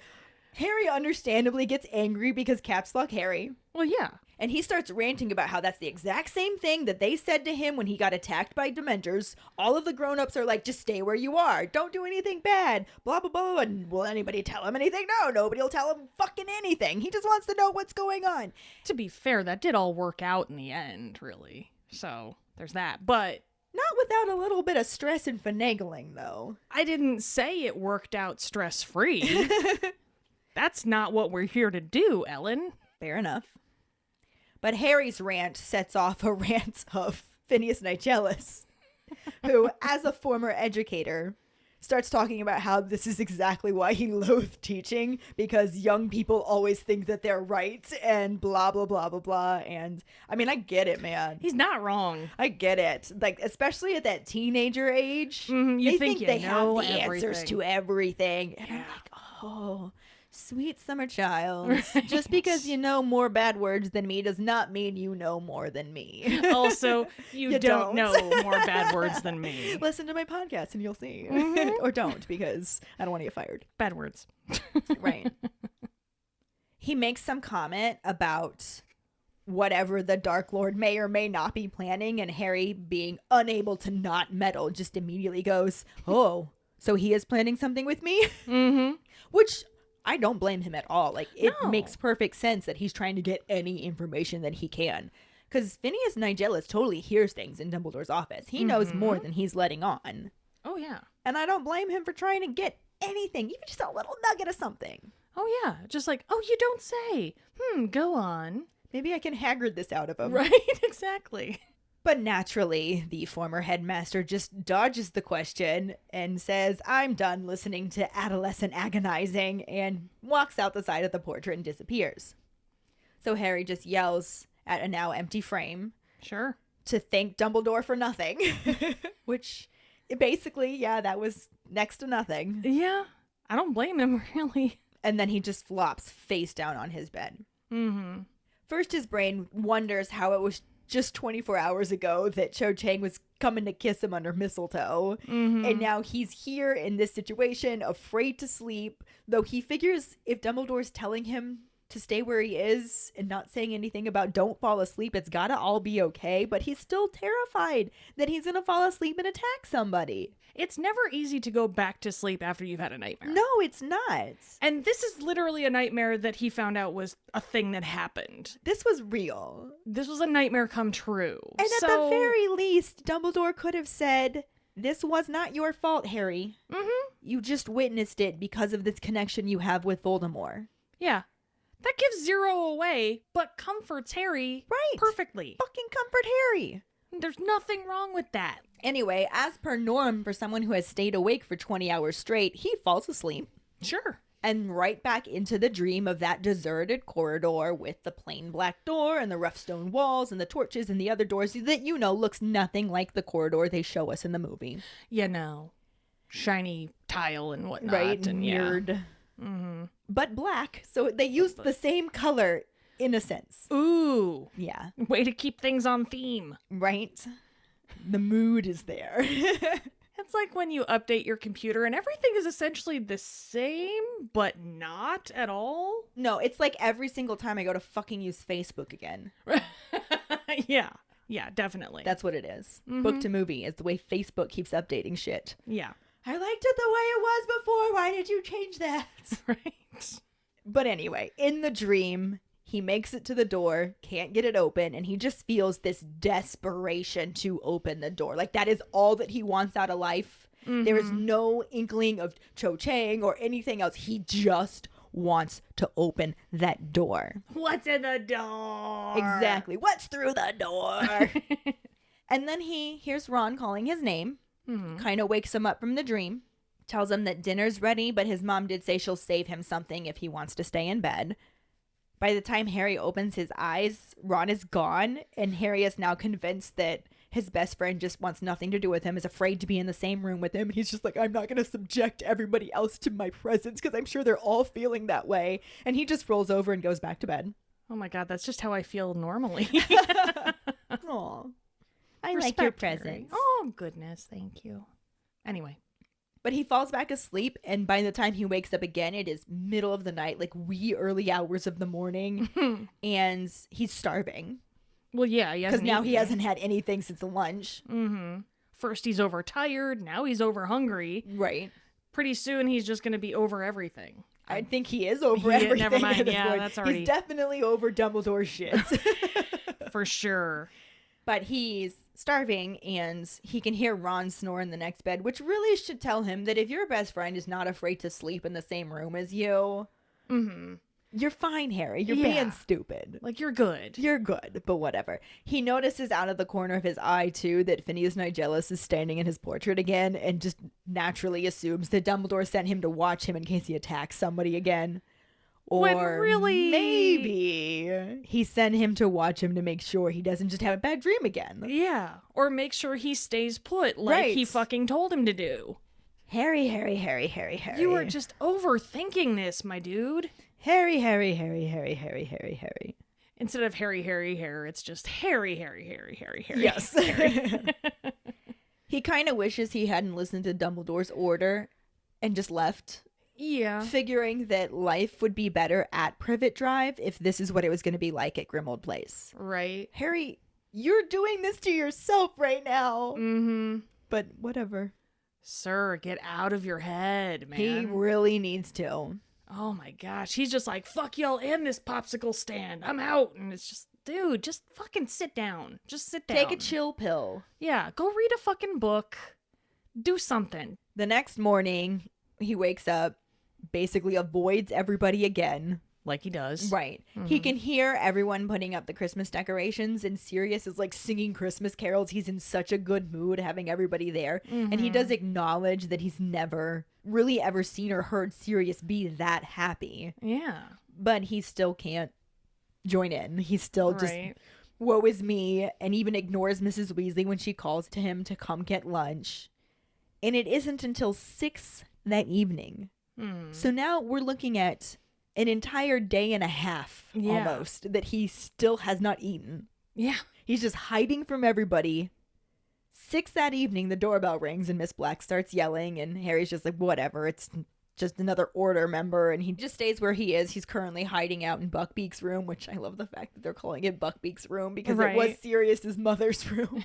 Harry understandably gets angry because Caps Lock Harry. Well, yeah. And he starts ranting about how that's the exact same thing that they said to him when he got attacked by Dementors. All of the grown-ups are like, just stay where you are. Don't do anything bad. Blah, blah, blah. And will anybody tell him anything? No, nobody will tell him fucking anything. He just wants to know what's going on. To be fair, that did all work out in the end, really. So, there's that. But... not without a little bit of stress and finagling, though. I didn't say it worked out stress-free. That's not what we're here to do, Ellen. Fair enough. But Harry's rant sets off a rant of Phineas Nigellus, who, as a former educator, starts talking about how this is exactly why he loathed teaching, because young people always think that they're right and blah, blah, blah, blah, blah. And, I mean, I get it, man. He's not wrong. I get it. Like, especially at that teenager age, You they think you they know have the answers everything. to everything. And I'm like, oh, Sweet summer child. Just because you know more bad words than me does not mean you know more than me. Also, you don't know more bad words than me. Listen to my podcast and you'll see. Or don't, because I don't want to get fired. Bad words. Right. He makes some comment about whatever the Dark Lord may or may not be planning, and Harry, being unable to not meddle, just immediately goes, "Oh, so he is planning something with me?" Which I don't blame him at all. Like, it makes perfect sense that he's trying to get any information that he can. Because Phineas Nigellus totally hears things in Dumbledore's office. He knows more than he's letting on. Oh, yeah. And I don't blame him for trying to get anything, even just a little nugget of something. Oh, yeah. Just like, oh, you don't say. Go on. Maybe I can Hagrid this out of him. Right, exactly. But naturally, the former headmaster just dodges the question and says, "I'm done listening to adolescent agonizing," and walks out the side of the portrait and disappears. So Harry just yells at a now empty frame. Sure. To thank Dumbledore for nothing. Which, basically, yeah, that was next to nothing. Yeah, I don't blame him, really. And then he just flops face down on his bed. First, his brain wonders how it was just 24 hours ago that Cho Chang was coming to kiss him under mistletoe. And now he's here in this situation, afraid to sleep, though he figures if Dumbledore's telling him to stay where he is and not saying anything about don't fall asleep, it's gotta all be okay. But he's still terrified that he's gonna fall asleep and attack somebody. It's never easy to go back to sleep after you've had a nightmare. No, it's not. And this is literally a nightmare that he found out was a thing that happened. This was real. This was a nightmare come true. And at the very least, Dumbledore could have said, "This was not your fault, Harry. You just witnessed it because of this connection you have with Voldemort." Yeah. That gives 0 away, but comforts Harry perfectly. Fucking comfort Harry. There's nothing wrong with that. Anyway, as per norm for someone who has stayed awake for 20 hours straight, he falls asleep. Sure. And right back into the dream of that deserted corridor with the plain black door and the rough stone walls and the torches and the other doors that, you know, looks nothing like the corridor they show us in the movie. You know, shiny tile and whatnot. Right, and weird. But black, so they used the same color in a sense. Ooh. Yeah. Way to keep things on theme. Right? The mood is there. It's like when you update your computer and everything is essentially the same, but not at all. No, it's like every single time I go to fucking use Facebook again. Yeah. Yeah, definitely. That's what it is. Book to movie is the way Facebook keeps updating shit. Yeah. I liked it the way it was before. Why did you change that? Right. But anyway, in the dream, he makes it to the door, can't get it open, and he just feels this desperation to open the door. Like, that is all that he wants out of life. There is no inkling of Cho Chang or anything else. He just wants to open that door. What's in the door? Exactly. What's through the door? And then he hears Ron calling his name. Kind of wakes him up from the dream. Tells him that dinner's ready, but his mom did say she'll save him something if he wants to stay in bed. By the time Harry opens his eyes, Ron is gone, and Harry is now convinced that his best friend just wants nothing to do with him, is afraid to be in the same room with him, and he's just like, I'm not going to subject everybody else to my presence because I'm sure they're all feeling that way. And he just rolls over and goes back to bed. Oh my god, that's just how I feel normally. Aw. I Respect, like your Harry. presence. Oh, goodness, thank you. Anyway. But he falls back asleep, and by the time he wakes up again, it is middle of the night, like wee early hours of the morning, and he's starving. Well, yeah, because now he hasn't had anything since lunch. First he's overtired, now he's over hungry. Right. Pretty soon he's just going to be over everything. I think he is over everything. Never mind. At this Yeah, point. that's already. He's definitely over Dumbledore's shit. For sure. But he's starving, and he can hear Ron snore in the next bed, which really should tell him that if your best friend is not afraid to sleep in the same room as you, you're fine, Harry. You're being stupid. Like, you're good. You're good, but whatever. He notices out of the corner of his eye, too, that Phineas Nigellus is standing in his portrait again, and just naturally assumes that Dumbledore sent him to watch him in case he attacks somebody again. Or when really, maybe he sent him to watch him to make sure he doesn't just have a bad dream again. Yeah. Or make sure he stays put like he fucking told him to do. Harry, Harry, Harry, Harry, Harry. You are just overthinking this, my dude. Harry, Harry, Harry, Harry, Harry, Harry, Harry. Instead of Harry, Harry, Harry, it's just Harry, Harry, Harry, Harry, Harry. Yes. Harry. He kind of wishes he hadn't listened to Dumbledore's order and just left, Yeah. figuring that life would be better at Privet Drive if this is what it was going to be like at Grimmauld Place. Right. Harry, you're doing this to yourself right now. Mm-hmm. But whatever. Sir, get out of your head, man. He really needs to. Oh my gosh. He's just like, fuck y'all and this popsicle stand. I'm out. And it's just, dude, just fucking sit down. Just sit down. Take a chill pill. Yeah, go read a fucking book. Do something. The next morning, he wakes up, basically avoids everybody again. Like he does. Right. He can hear everyone putting up the Christmas decorations, and Sirius is like singing Christmas carols. He's in such a good mood having everybody there. And he does acknowledge that he's never really ever seen or heard Sirius be that happy. Yeah. But he still can't join in. He's still just, Right. woe is me, and even ignores Mrs. Weasley when she calls to him to come get lunch. And it isn't until 6 that evening. So now we're looking at an entire day and a half almost that he still has not eaten. Yeah. He's just hiding from everybody. 6 that evening, the doorbell rings and Miss Black starts yelling, and Harry's just like, whatever, it's just another order member, and he just stays where he is. He's currently hiding out in Buckbeak's room, which I love the fact that they're calling it Buckbeak's room because it was Right. Sirius's mother's room.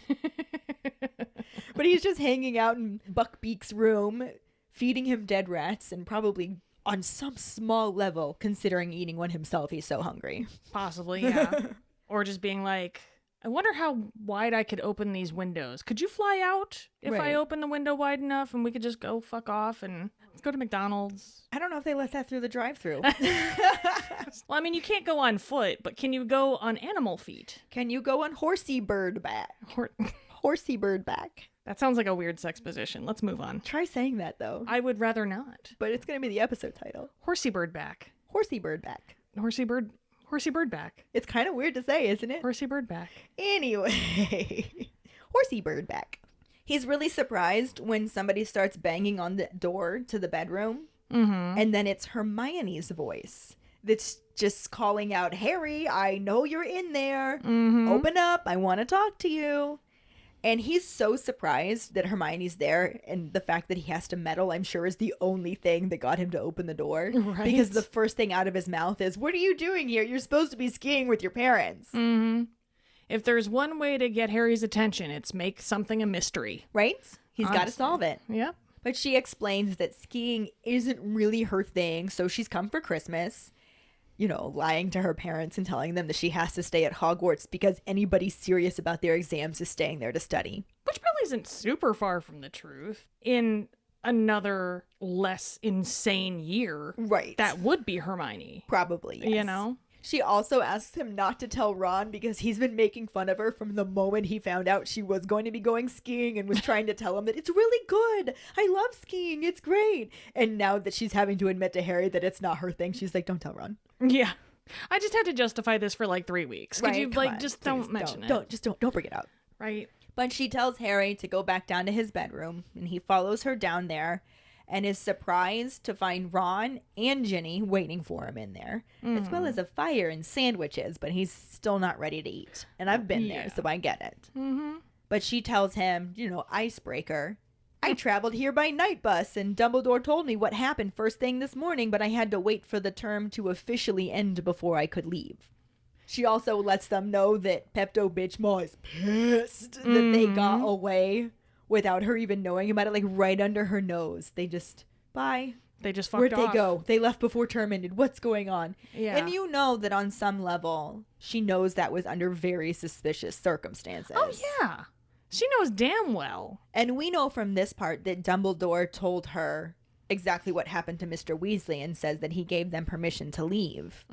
But he's just hanging out in Buckbeak's room, feeding him dead rats, and probably on some small level considering eating one himself. He's so hungry. Possibly, yeah. Or just being like, I wonder how wide I could open these windows. Could you fly out if Right. I open the window wide enough and we could just go fuck off and let's go to McDonald's? I don't know if they let that through the drive-thru. Well, I mean, you can't go on foot, but can you go on animal feet? Can you go on horsey bird back? Or- Horsey bird back. that sounds like a weird sex position. Let's move on. Try saying that though. I would rather not. But it's going to be the episode title. Horsey bird back. Horsey bird back. Horsey bird back. It's kind of weird to say, isn't it? Horsey bird back. Anyway, horsey bird back. He's really surprised when somebody starts banging on the door to the bedroom. And then it's Hermione's voice that's just calling out, Harry, I know you're in there. Open up. I want to talk to you. And he's so surprised that Hermione's there, and the fact that he has to meddle, I'm sure, is the only thing that got him to open the door. Right. Because the first thing out of his mouth is, what are you doing here? You're supposed to be skiing with your parents. If there's one way to get Harry's attention, it's make something a mystery. Right? He's got to Honestly. solve it. Yep. But she explains that skiing isn't really her thing, so she's come for Christmas. You know, lying to her parents and telling them that she has to stay at Hogwarts because anybody serious about their exams is staying there to study. Which probably isn't super far from the truth. In another less insane year, Right. that would be Hermione. Probably, yes. You know? She also asks him not to tell Ron because he's been making fun of her from the moment he found out she was going to be going skiing and was trying to tell him that it's really good. I love skiing. It's great. And now that she's having to admit to Harry that it's not her thing, she's like, don't tell Ron. Yeah. I just had to justify this for like 3 weeks. Could Right, you come like on, just please, don't mention it? Don't bring it up. Right. But she tells Harry to go back down to his bedroom, and he follows her down there and is surprised to find Ron and Ginny waiting for him in there, as well as a fire and sandwiches, but he's still not ready to eat. And I've been there, Yeah. so I get it. But she tells him, icebreaker, I traveled here by night bus, and Dumbledore told me what happened first thing this morning, but I had to wait for the term to officially end before I could leave. She also lets them know that Pepto-Bismol is pissed that they got away without her even knowing about it, like right under her nose. They just, bye. They just fucked Where'd off. they go? They left before term ended. What's going on? Yeah. And you know that on some level, she knows that was under very suspicious circumstances. Oh, yeah. She knows damn well. And we know from this part that Dumbledore told her exactly what happened to Mr. Weasley and says that he gave them permission to leave.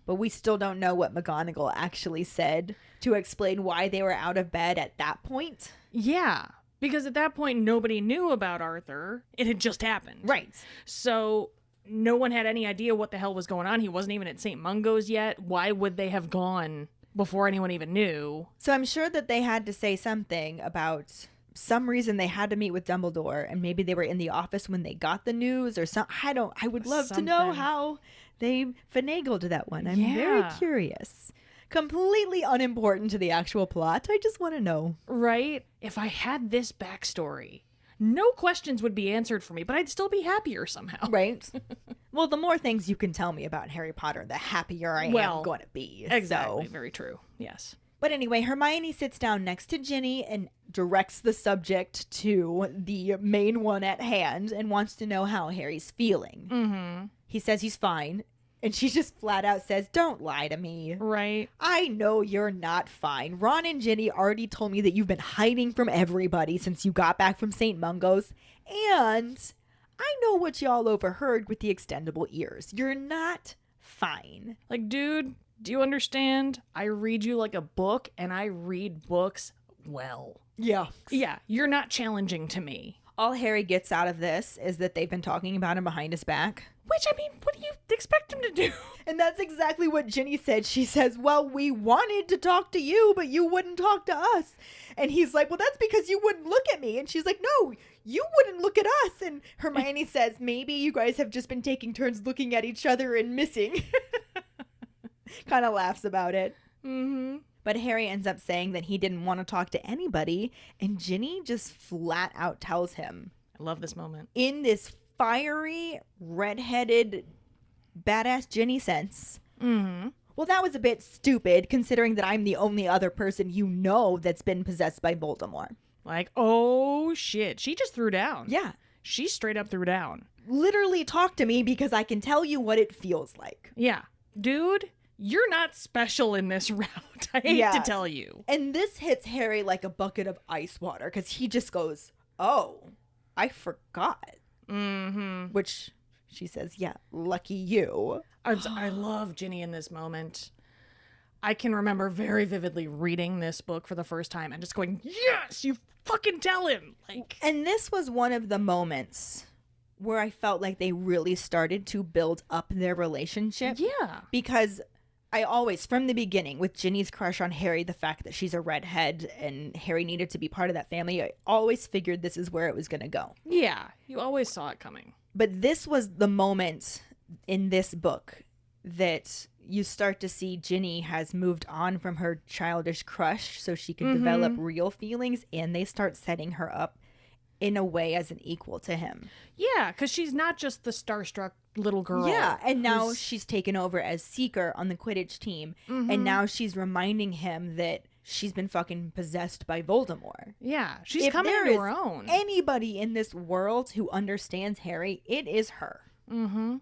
But we still don't know what McGonagall actually said to explain why they were out of bed at that point. Yeah. Because at that point, nobody knew about Arthur. It had just happened. Right. So no one had any idea what the hell was going on. He wasn't even at St. Mungo's yet. Why would they have gone before anyone even knew? So I'm sure that they had to say something about some reason they had to meet with Dumbledore, and maybe they were in the office when they got the news or something. I would love to know Something. how they finagled that one. I'm very Yeah. curious. Completely unimportant to the actual plot. I just want to know. Right? If I had this backstory, no questions would be answered for me, but I'd still be happier somehow. Right? Well, the more things you can tell me about Harry Potter, the happier I am going to be. Exactly. So. Very true. Yes. But anyway, Hermione sits down next to Ginny and directs the subject to the main one at hand and wants to know how Harry's feeling. Mm-hmm. He says he's fine, and she just flat out says, "Don't lie to me. Right. I know you're not fine. Ron and Ginny already told me that you've been hiding from everybody since you got back from St. Mungo's, and I know what y'all overheard with the extendable ears. You're not fine." Like, dude, do you understand? I read you like a book, and I read books well. Yeah. Yeah, you're not challenging to me. All Harry gets out of this is that they've been talking about him behind his back. Which, I mean, what do you expect him to do? And that's exactly what Ginny said. She says, "Well, we wanted to talk to you, but you wouldn't talk to us." And he's like, "Well, that's because you wouldn't look at me." And she's like, "No, you wouldn't look at us." And Hermione says, "Maybe you guys have just been taking turns looking at each other and missing." Kind of laughs about it. Mm-hmm. But Harry ends up saying that he didn't want to talk to anybody. And Ginny just flat out tells him, I love this moment. in this fiery, redheaded, badass Ginny sense, Mm-hmm. "Well, that was a bit stupid considering that I'm the only other person you know that's been possessed by Voldemort." Like, oh, shit. She just threw down. Yeah. She straight up threw down. Literally talk to me because I can tell you what it feels like. Yeah. Dude, you're not special in this route. I hate Yeah. to tell you. And this hits Harry like a bucket of ice water because he just goes, "Oh, I forgot." Mm-hmm. Which she says, "Yeah, lucky you." I love Ginny in this moment. I can remember very vividly reading this book for the first time and just going, "Yes, you fucking tell him." Like, And this was one of the moments where I felt like they really started to build up their relationship. yeah. Because I always, from the beginning, with Ginny's crush on Harry, the fact that she's a redhead and Harry needed to be part of that family, I always figured this is where it was going to go. Yeah. You always saw it coming. But this was the moment in this book that you start to see Ginny has moved on from her childish crush so she can develop real feelings, and they start setting her up in a way as an equal to him. Yeah, because she's not just the starstruck little girl. Yeah, and now who's- she's taken over as Seeker on the Quidditch team, and now she's reminding him that she's been fucking possessed by Voldemort. Yeah, she's If coming there into is her own. Anybody in this world who understands Harry, it is her. Mm-hmm.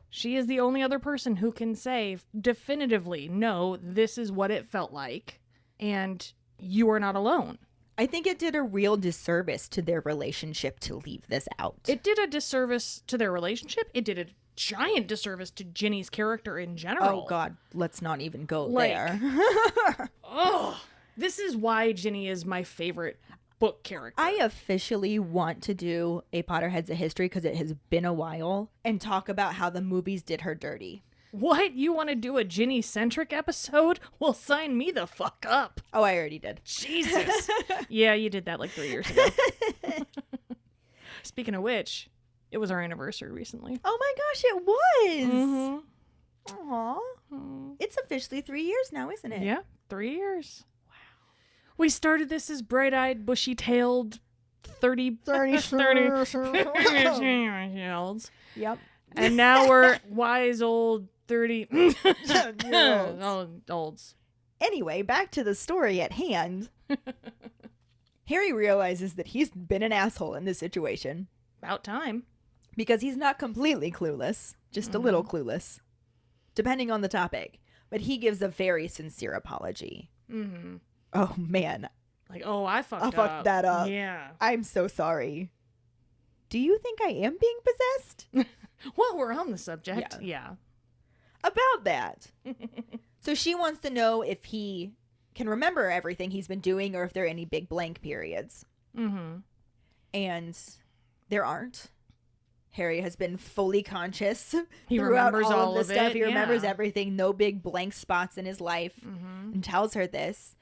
She is the only other person who can say definitively, no, this is what it felt like, and you are not alone. I think it did a real disservice to their relationship to leave this out. It did a disservice to their relationship. It did a giant disservice to Ginny's character in general. Oh God, let's not even go Like- there. Oh, this is why Ginny is my favorite book character. I officially want to do a Potterheads of History because it has been a while and talk about how the movies did her dirty. What? You want to do a Ginny-centric episode? Well, sign me the fuck up. Oh, I already did. Jesus. Yeah, you did that like 3 years ago. Speaking of which, it was our anniversary recently. Oh my gosh, it was. Mm-hmm. Aw. It's officially 3 years now, isn't it? Yeah, 3 years. Wow. We started this as bright-eyed, bushy-tailed 30 year-olds. Yep. And now we're wise old 30 olds. Anyway, back to the story at hand. Harry realizes that he's been an asshole in this situation About time. because he's not completely clueless, just a little clueless, depending on the topic. But he gives a very sincere apology. Mm-hmm. Oh man, Like, oh, I fucked that up. Yeah. I'm so sorry. Do you think I am being possessed? Well, we're on the subject. Yeah. About that. So she wants to know if he can remember everything he's been doing or if there are any big blank periods. Mm-hmm. And there aren't. Harry has been fully conscious He throughout remembers all all of this of stuff. it, He remembers yeah. everything. No big blank spots in his life. Mm-hmm. And tells her this.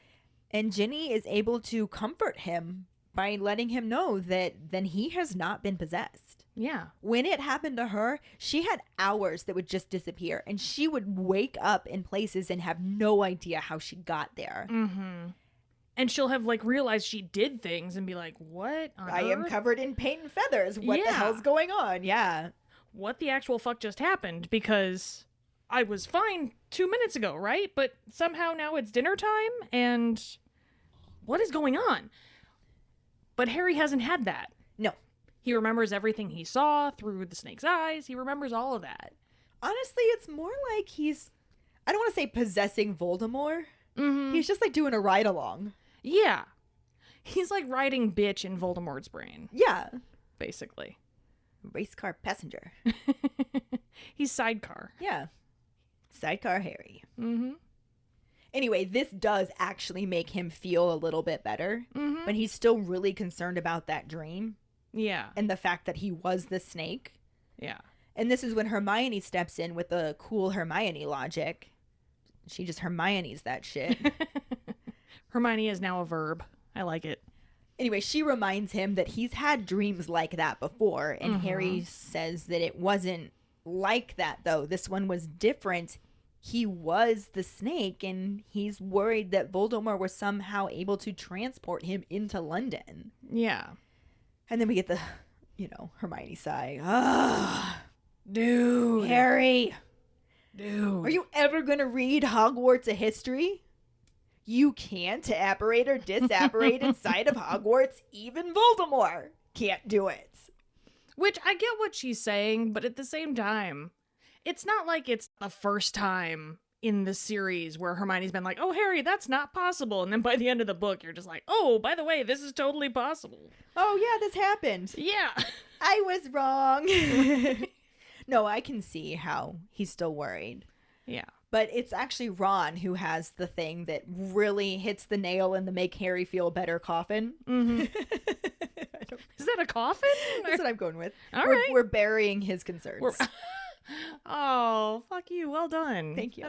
And Ginny is able to comfort him by letting him know that then he has not been possessed. Yeah. When it happened to her, she had hours that would just disappear, and she would wake up in places and have no idea how she got there. Mm-hmm. And she'll have, like, realized she did things and be like, what on I am earth? covered in paint and feathers. What the hell's going on? Yeah. What the actual fuck just happened? Because I was fine 2 minutes ago, right? But somehow now it's dinner time, and what is going on? But Harry hasn't had that. No. He remembers everything he saw through the snake's eyes. He remembers all of that. Honestly, it's more like he's, I don't want to say possessing Voldemort. Mm-hmm. He's just like doing a ride along. Yeah. He's like riding bitch in Voldemort's brain, Yeah. basically. Race car passenger. He's sidecar. Yeah. Sidecar Harry. Mm-hmm. Anyway, this does actually make him feel a little bit better, Mm-hmm. but he's still really concerned about that dream Yeah. and the fact that he was the snake. Yeah. And this is when Hermione steps in with the cool Hermione logic. She just Hermione's that shit. Hermione is now a verb. I like it. Anyway, she reminds him that he's had dreams like that before, and Harry says that it wasn't like that, though. This one was different. He was the snake, and he's worried that Voldemort was somehow able to transport him into London. Yeah. And then we get the, Hermione sigh. Ah, Dude. Harry, Dude. are you ever going to read Hogwarts a history? You can't apparate or disapparate inside of Hogwarts. Even Voldemort can't do it. Which I get what she's saying, but at the same time, it's not like it's the first time in the series where Hermione's been like, oh, Harry, that's not possible. And then by the end of the book, you're just like, oh, by the way, this is totally possible. Oh, yeah, this happened. Yeah. I was wrong. No, I can see how he's still worried. Yeah. But it's actually Ron who has the thing that really hits the nail in the make Harry feel better coffin. Mm-hmm. Is that a coffin? That's what I'm going with. All we're, right. we're burying his concerns. Oh, fuck you. Well done. Thank you.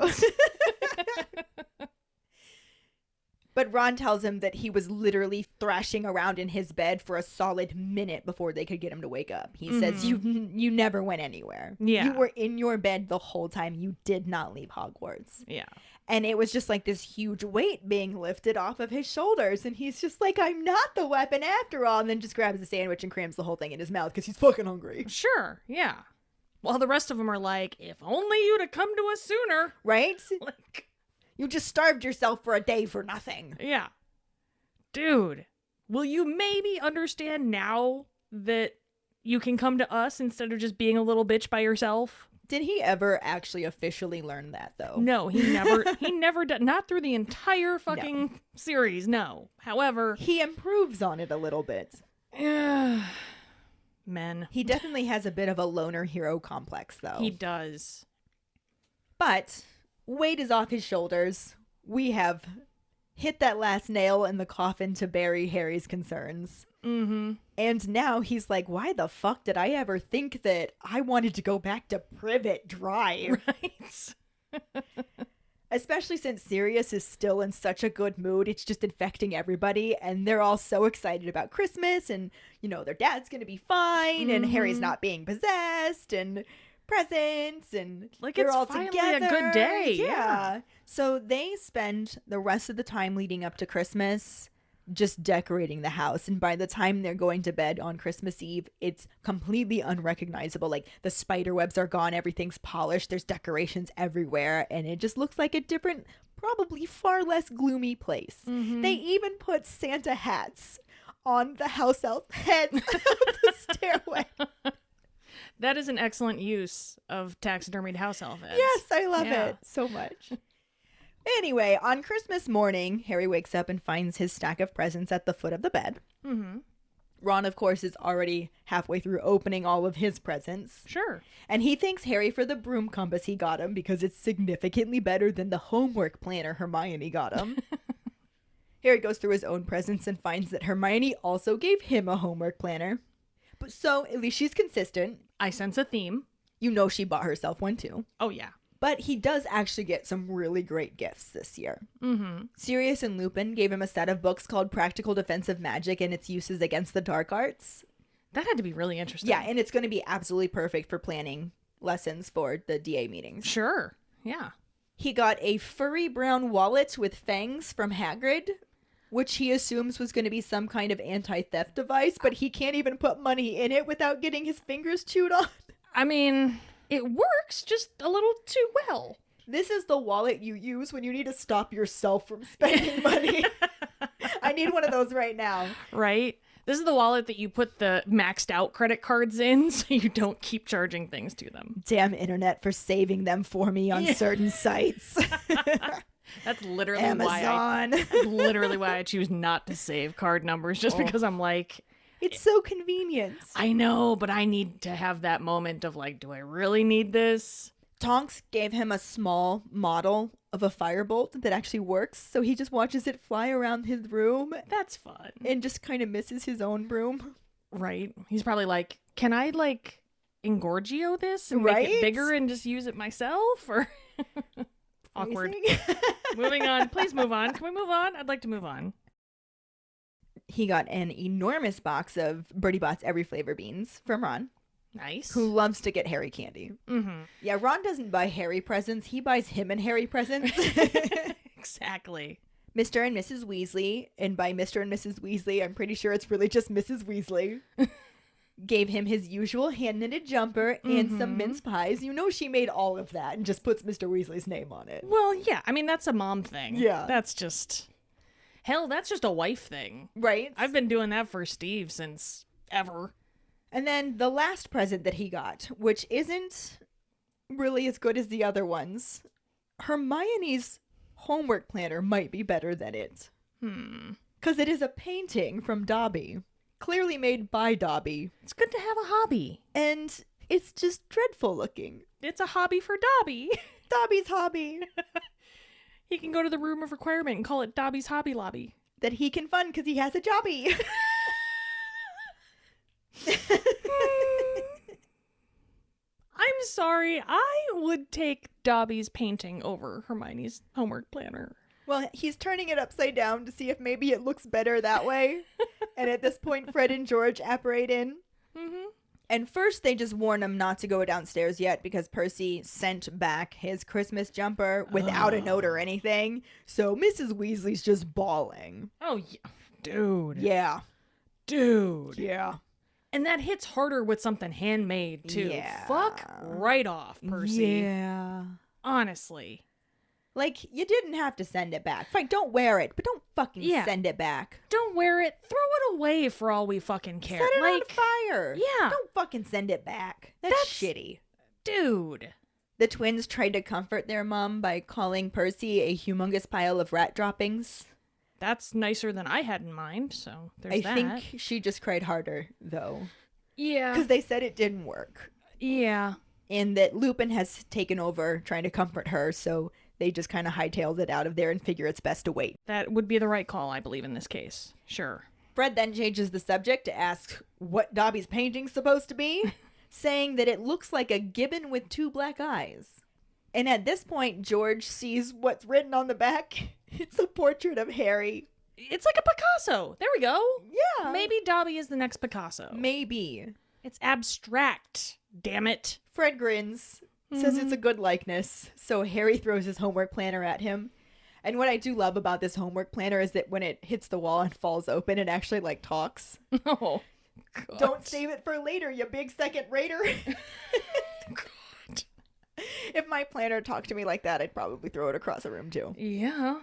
But Ron tells him that he was literally thrashing around in his bed for a solid minute before they could get him to wake up. He says, you never went anywhere. Yeah. You were in your bed the whole time. You did not leave Hogwarts. Yeah. And it was just like this huge weight being lifted off of his shoulders. And he's just like, I'm not the weapon after all. And then just grabs a sandwich and crams the whole thing in his mouth because he's fucking hungry. Sure. Yeah. While the rest of them are like, if only you'd have come to us sooner. Right? Like, You just starved yourself for a day for nothing. yeah. Dude, will you maybe understand now that you can come to us instead of just being a little bitch by yourself? Did he ever actually officially learn that, though? No, he never did. Not through the entire fucking series, no. However, He improves on it a little bit. men. He definitely has a bit of a loner hero complex, though. He does. But weight is off his shoulders. We have hit that last nail in the coffin to bury Harry's concerns. Mm-hmm. And now he's like, why the fuck did I ever think that I wanted to go back to Privet Drive? Right? Especially since Sirius is still in such a good mood. It's just infecting everybody. And they're all so excited about Christmas. And, their dad's going to be fine. And Harry's not being possessed. And presents. And Like, they're it's all finally together. a good day. Yeah. So they spend the rest of the time leading up to Christmas just decorating the house. And by the time they're going to bed on Christmas Eve, it's completely unrecognizable. Like, the spider webs are gone. Everything's polished. There's decorations everywhere. And it just looks like a different, probably far less gloomy place. They even put Santa hats on the house elf heads of the stairway. That is an excellent use of taxidermied house elf heads. Yes, I love Yeah. it so much. Anyway, on Christmas morning, Harry wakes up and finds his stack of presents at the foot of the bed. Mm-hmm. Ron, of course, is already halfway through opening all of his presents. Sure. And he thanks Harry for the broom compass he got him because it's significantly better than the homework planner Hermione got him. Harry goes through his own presents and finds that Hermione also gave him a homework planner. So, at least she's consistent. I sense a theme. She bought herself one too. Oh, yeah. But he does actually get some really great gifts this year. Mm-hmm. Sirius and Lupin gave him a set of books called Practical Defensive Magic and Its Uses Against the Dark Arts. That had to be really interesting. Yeah, and it's going to be absolutely perfect for planning lessons for the DA meetings. Sure. Yeah. He got a furry brown wallet with fangs from Hagrid, which he assumes was going to be some kind of anti-theft device, but he can't even put money in it without getting his fingers chewed on. I mean, it works just a little too well. This is the wallet you use when you need to stop yourself from spending money. I need one of those right now. Right? This is the wallet that you put the maxed out credit cards in so you don't keep charging things to them. Damn internet for saving them for me on certain sites. That's literally Amazon. that's literally why I choose not to save card numbers, just because I'm like, It's so convenient. I know, but I need to have that moment of like, do I really need this? Tonks gave him a small model of a firebolt that actually works, so he just watches it fly around his room That's fun. and just kind of misses his own broom. Right? He's probably like, can I like Engorgio this and make Right? it bigger and just use it myself? Or awkward. Phrasing. Moving on. Please move on. Can we move on? I'd like to move on. He got an enormous box of Bertie Bott's Every Flavor beans from Ron, Nice. who loves to get Harry candy. Mm-hmm. Yeah, Ron doesn't buy Harry presents. He buys him and Harry presents. Exactly. Mr. and Mrs. Weasley, and by Mr. and Mrs. Weasley, I'm pretty sure it's really just Mrs. Weasley, gave him his usual hand-knitted jumper and some mince pies. You know she made all of that and just puts Mr. Weasley's name on it. Well, yeah. I mean, that's a mom thing. Yeah. That's just... Hell, that's just a wife thing. Right? I've been doing that for Steve since ever. And then the last present that he got, which isn't really as good as the other ones, Hermione's homework planner might be better than it. Because it is a painting from Dobby, clearly made by Dobby, It's good to have a hobby. and it's just dreadful looking. It's a hobby for Dobby. Dobby's hobby He can go to the room of requirement and call it Dobby's Hobby Lobby. that he can fund because he has a jobby. I'm sorry. I would take Dobby's painting over Hermione's homework planner. Well, he's turning it upside down to see if maybe it looks better that way. And at this point, Fred and George apparate in. Mm-hmm. And first, they just warn him not to go downstairs yet because Percy sent back his Christmas jumper without a note or anything. So Mrs. Weasley's just bawling. Oh, yeah. Dude. Yeah. Dude. Yeah. And that hits harder with something handmade, too. Yeah. Fuck right off, Percy. Yeah. Honestly. Like, you didn't have to send it back. Fine, don't wear it, but don't fucking Yeah. send it back. Don't wear it. Throw it away for all we fucking care. Set it like, on fire. Yeah. Don't fucking send it back. That's shitty. Dude. The twins tried to comfort their mom by calling Percy a humongous pile of rat droppings. That's nicer than I had in mind, so there's I that. think she just cried harder, though. Yeah. Because they said it didn't work. Yeah. And that Lupin has taken over trying to comfort her, so they just kind of hightailed it out of there and figure it's best to wait. That would be the right call, I believe, in this case. Sure. Fred then changes the subject to ask what Dobby's painting's supposed to be, saying that it looks like a gibbon with two black eyes. And at this point, George sees what's written on the back. It's a portrait of Harry. It's like a Picasso. There we go. Yeah. Maybe Dobby is the next Picasso. Maybe. It's abstract. Damn it. Fred grins, says it's a good likeness. So Harry throws his homework planner at him. And what I do love about this homework planner is that when it hits the wall and falls open, it actually like talks. Oh, God. Don't save it for later, you big second raider. God. If my planner talked to me like that, I'd probably throw it across a room too. Yeah.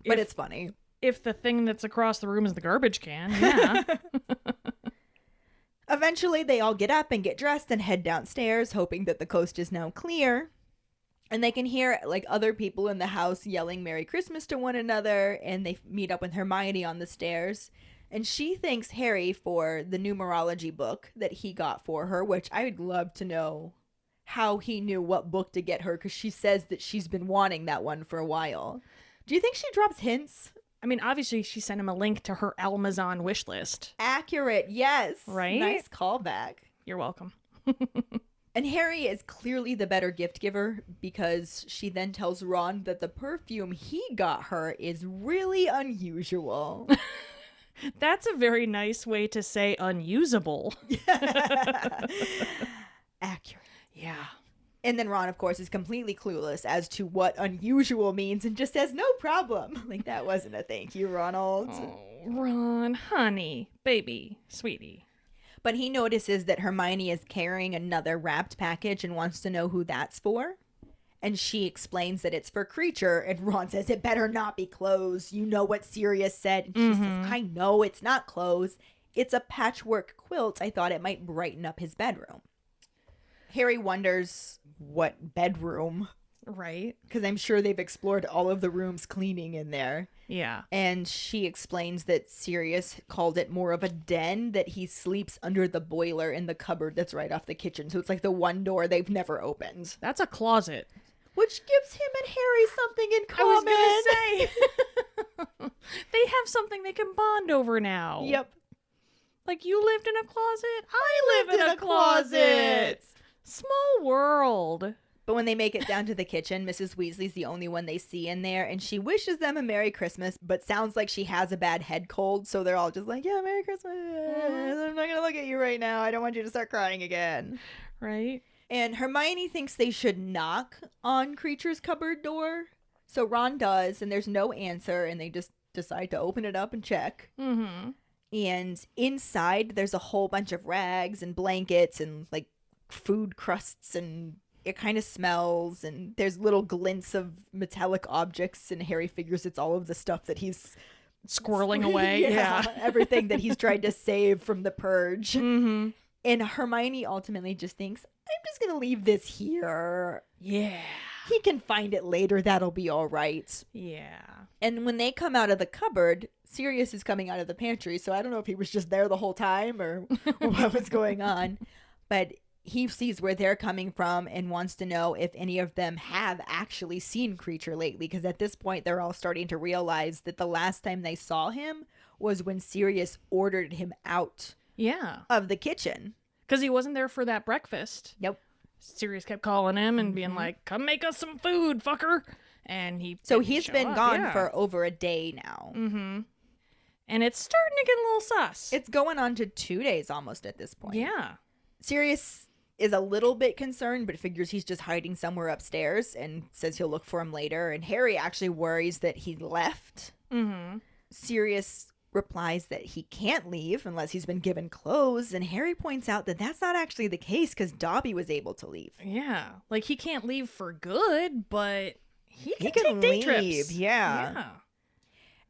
But If- it's funny. If the thing that's across the room is the garbage can, yeah. Eventually, they all get up and get dressed and head downstairs, hoping that the coast is now clear. And they can hear like other people in the house yelling Merry Christmas to one another, and they meet up with Hermione on the stairs. And she thanks Harry for the numerology book that he got for her, which I would love to know how he knew what book to get her, because she says that she's been wanting that one for a while. Do you think she drops hints? I mean, obviously, she sent him a link to her Amazon wish list. Accurate, yes. Right? Nice callback. You're welcome. And Harry is clearly the better gift giver because she then tells Ron that the perfume he got her is really unusual. That's a very nice way to say unusable. Accurate. Yeah. And then Ron, of course, is completely clueless as to what unusual means and just says, no problem. Like, that wasn't a thank you, Ronald. Oh, Ron, honey, baby, sweetie. But he notices that Hermione is carrying another wrapped package and wants to know who that's for. And she explains that it's for Creature, and Ron says, it better not be clothes. You know what Sirius said. And she says, I know it's not clothes. It's a patchwork quilt. I thought it might brighten up his bedroom. Harry wonders what bedroom, Right? because I'm sure they've explored all of the rooms cleaning in there. Yeah. And she explains that Sirius called it more of a den, that he sleeps under the boiler in the cupboard that's right off the kitchen. So it's like the one door they've never opened. That's a closet. Which gives him and Harry something in common. I was gonna say. They have something they can bond over now. Yep. Like, you lived in a closet, I live in a closet. Small world. But when they make it down to the kitchen, Mrs. Weasley's the only one they see in there, and she wishes them a Merry Christmas, but sounds like she has a bad head cold, so they're all just like, yeah, Merry Christmas. I'm not gonna look at you right now. I don't want you to start crying again. Right? And Hermione thinks they should knock on Creature's cupboard door. So Ron does, and there's no answer, and they just decide to open it up and check. Mm-hmm. And inside, there's a whole bunch of rags and blankets and, like, food crusts, and it kind of smells, and there's little glints of metallic objects, and Harry figures it's all of the stuff that he's Squirreling away. Yeah. Everything that he's tried to save from the purge. Mm-hmm. And Hermione ultimately just thinks, I'm just going to leave this here. Yeah. He can find it later. That'll be all right. Yeah. And when they come out of the cupboard, Sirius is coming out of the pantry. So I don't know if he was just there the whole time or what was going on. But he sees where they're coming from and wants to know if any of them have actually seen Creature lately. Because at this point, they're all starting to realize that the last time they saw him was when Sirius ordered him out Yeah. of the kitchen. Because he wasn't there for that breakfast. Yep. Sirius kept calling him and being like, come make us some food, fucker. And he So didn't he's show been up. gone Yeah. for over a day now. Mm-hmm. And it's starting to get a little sus. It's going on to 2 days almost at this point. Yeah. Sirius is a little bit concerned, but figures he's just hiding somewhere upstairs and says he'll look for him later. And Harry actually worries that he left. Mm-hmm. Sirius replies that he can't leave unless he's been given clothes. And Harry points out that that's not actually the case because Dobby was able to leave. Yeah. Like, he can't leave for good, but he can can take day leave, trips. yeah. Yeah.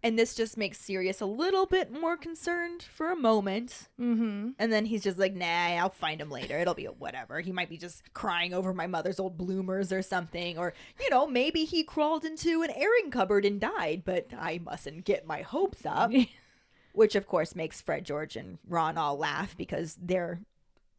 And this just makes Sirius a little bit more concerned for a moment. Mm-hmm. And then he's just like, nah, I'll find him later. It'll be whatever. He might be just crying over my mother's old bloomers or something. Or, you know, maybe he crawled into an airing cupboard and died, but I mustn't get my hopes up. Which, of course, makes Fred, George, and Ron all laugh because they're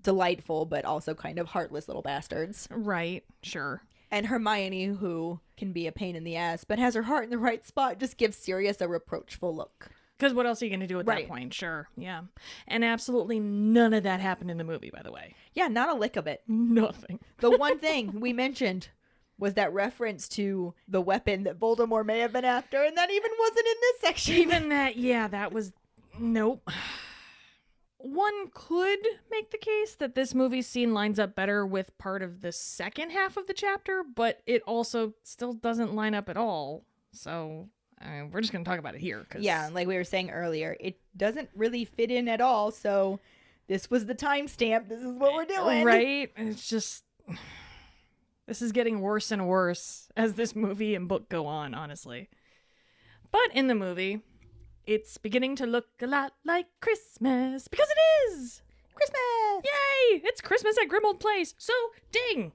delightful, but also kind of heartless little bastards. Right. Sure. And Hermione, who can be a pain in the ass, but has her heart in the right spot, just gives Sirius a reproachful look. Because what else are you going to do at Right. that point? Sure. Yeah. And absolutely none of that happened in the movie, by the way. Yeah, not a lick of it. Nothing. The one thing we mentioned was that reference to the weapon that Voldemort may have been after, and that even wasn't in this section. Even that, yeah, that was... Nope. One could make the case that this movie scene lines up better with part of the second half of the chapter, but it also still doesn't line up at all. So, I mean, we're just going to talk about it here. Cause... Yeah, like we were saying earlier, it doesn't really fit in at all, so this was the timestamp. This is what we're doing. Right? It's just... This is getting worse and worse as this movie and book go on, honestly. But in the movie, it's beginning to look a lot like Christmas, because it is! Christmas! Yay! It's Christmas at Grimmauld Place, so ding!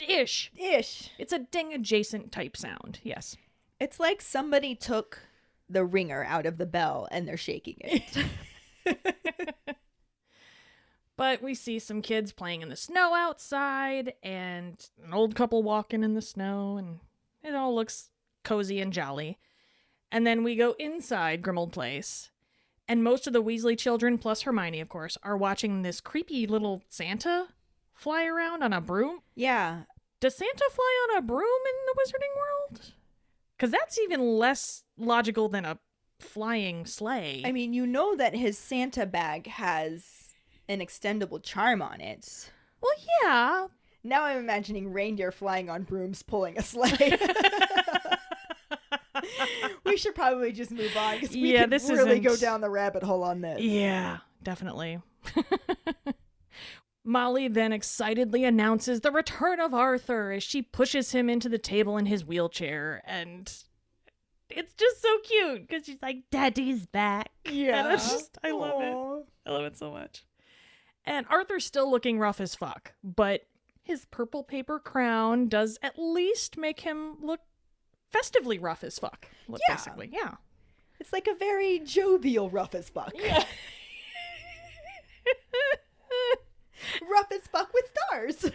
Ish. Ish. It's a ding-adjacent type sound, yes. It's like somebody took the ringer out of the bell and they're shaking it. But we see some kids playing in the snow outside, and an old couple walking in the snow, and it all looks cozy and jolly. And then we go inside Grimmauld Place, and most of the Weasley children, plus Hermione, of course, are watching this creepy little Santa fly around on a broom? Yeah. Does Santa fly on a broom in the Wizarding World? Because that's even less logical than a flying sleigh. I mean, you know that his Santa bag has an extendable charm on it. Well, yeah. Now I'm imagining reindeer flying on brooms pulling a sleigh. We should probably just move on because we can really go down the rabbit hole on this. Yeah, definitely. Molly then excitedly announces the return of Arthur as she pushes him into the table in his wheelchair, and it's just so cute because she's like, Daddy's back. Yeah. And I love it. I love it so much. And Arthur's still looking rough as fuck, but his purple paper crown does at least make him look festively rough as fuck. Basically, yeah. It's like a very jovial rough as fuck. Yeah. Rough as fuck with stars.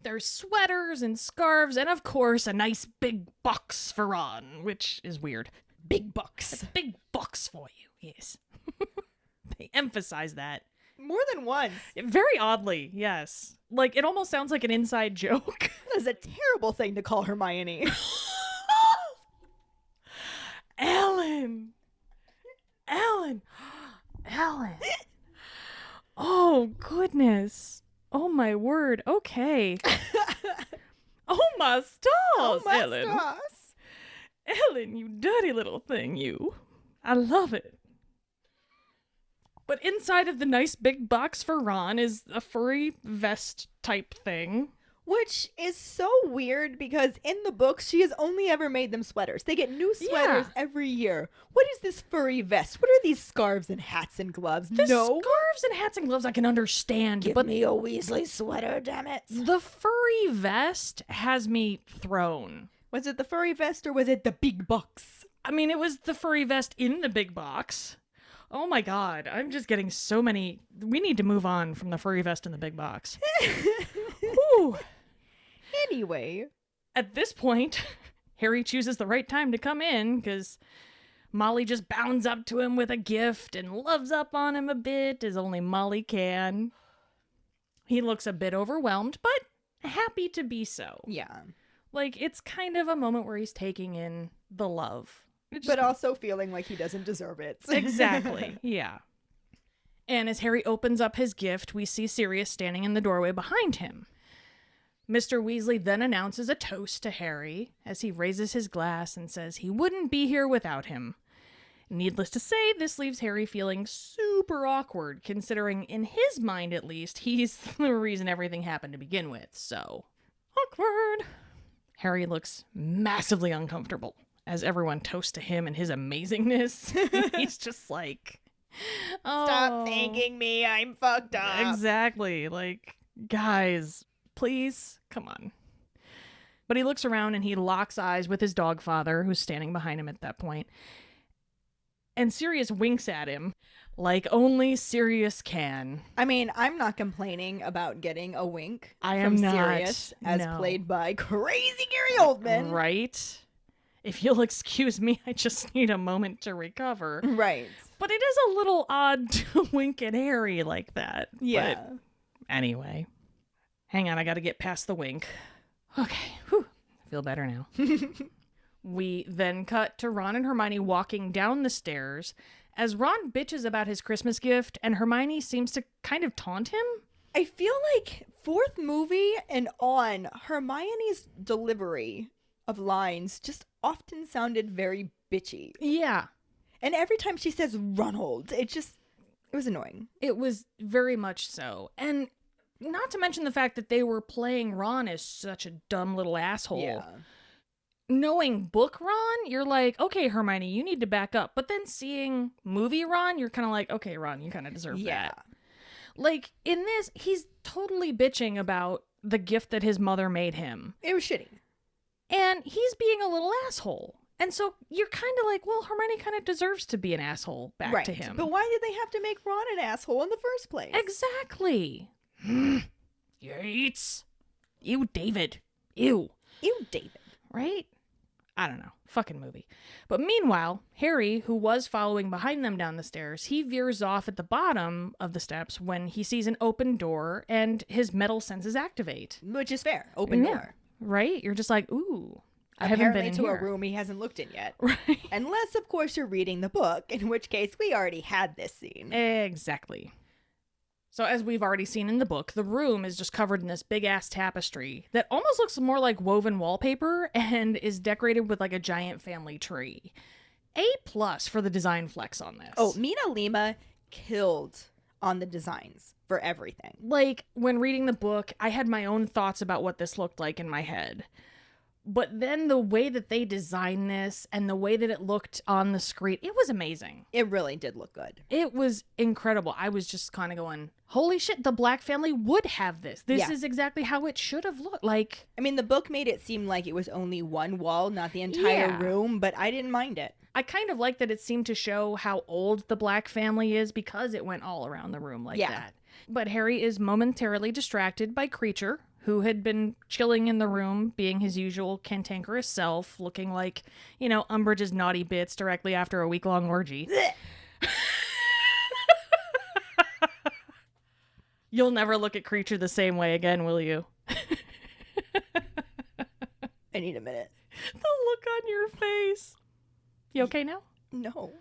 There's sweaters and scarves and, of course, a nice big box for Ron, which is weird. Big bucks. A big box for you, yes. They emphasize that. More than once. Very oddly, yes. Like, it almost sounds like an inside joke. That is a terrible thing to call Hermione. Ellen! Oh, goodness. Oh, my word. Okay. Oh, my stars, Ellen. Stars. Ellen, you dirty little thing, you. I love it. But inside of the nice big box for Ron is a furry vest type thing. Which is so weird because in the books, she has only ever made them sweaters. They get new sweaters every year. What is this furry vest? What are these scarves and hats and gloves? The scarves and hats and gloves I can understand. Give me a Weasley sweater, damn it. The furry vest has me thrown. Was it the furry vest or was it the big box? I mean, it was the furry vest in the big box. Oh my god, I'm just getting so many. We need to move on from the furry vest in the big box. Whew. Anyway. At this point, Harry chooses the right time to come in because Molly just bounds up to him with a gift and loves up on him a bit, as only Molly can. He looks a bit overwhelmed, but happy to be so. Yeah. Like, it's kind of a moment where he's taking in the love. But also feeling like he doesn't deserve it. Exactly, yeah. And as Harry opens up his gift, we see Sirius standing in the doorway behind him. Mr. Weasley then announces a toast to Harry as he raises his glass and says he wouldn't be here without him. Needless to say, this leaves Harry feeling super awkward, considering in his mind at least, he's the reason everything happened to begin with, so awkward. Harry looks massively uncomfortable as everyone toasts to him and his amazingness. He's just like, oh. Stop thanking me, I'm fucked up. Exactly. Like, guys, please, come on. But he looks around and he locks eyes with his dog father, who's standing behind him at that point. And Sirius winks at him like only Sirius can. I mean, I'm not complaining about getting a wink from Sirius, as played by crazy Gary Oldman. Right? If you'll excuse me, I just need a moment to recover. Right. But it is a little odd to wink at Harry like that. Yeah. But anyway. Hang on, I gotta get past the wink. Okay. Whew. I feel better now. We then cut to Ron and Hermione walking down the stairs as Ron bitches about his Christmas gift and Hermione seems to kind of taunt him. I feel like fourth movie and on, Hermione's delivery of lines just often sounded very bitchy. Yeah. And every time she says Ronald, it was annoying. It was very much so. And not to mention the fact that they were playing Ron as such a dumb little asshole. Yeah. Knowing book Ron, you're like, okay, Hermione, you need to back up. But then seeing movie Ron, you're kind of like, okay, Ron, you kind of deserve that. Like, in this, he's totally bitching about the gift that his mother made him. It was shitty. And he's being a little asshole. And so you're kind of like, well, Hermione kind of deserves to be an asshole back to him. But why did they have to make Ron an asshole in the first place? Exactly. Yates. Ew, David. Ew. Ew, David. Right? I don't know. Fucking movie. But meanwhile, Harry, who was following behind them down the stairs, he veers off at the bottom of the steps when he sees an open door and his metal senses activate. Which is fair. Open door. Right? You're just like, ooh, I haven't Apparently been in to here. a room he hasn't looked in yet. Right. Unless, of course, you're reading the book, in which case we already had this scene. Exactly. So as we've already seen in the book, the room is just covered in this big-ass tapestry that almost looks more like woven wallpaper and is decorated with like a giant family tree. A+ for the design flex on this. Oh, Mina Lima killed on the designs for everything. Like, when reading the book, I had my own thoughts about what this looked like in my head. But then the way that they designed this and the way that it looked on the screen, it was amazing. It really did look good. It was incredible. I was just kind of going, holy shit, the Black family would have this. This is exactly how it should have looked. Like, I mean, the book made it seem like it was only one wall, not the entire Yeah. room, but I didn't mind it. I kind of like that it seemed to show how old the Black family is because it went all around the room like that. But Harry is momentarily distracted by Creature, who had been chilling in the room, being his usual cantankerous self, looking like, you know, Umbridge's naughty bits directly after a week-long orgy. You'll never look at Creature the same way again, will you? I need a minute. The look on your face. You okay now? No.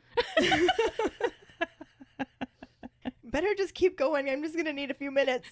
Better just keep going. I'm just going to need a few minutes.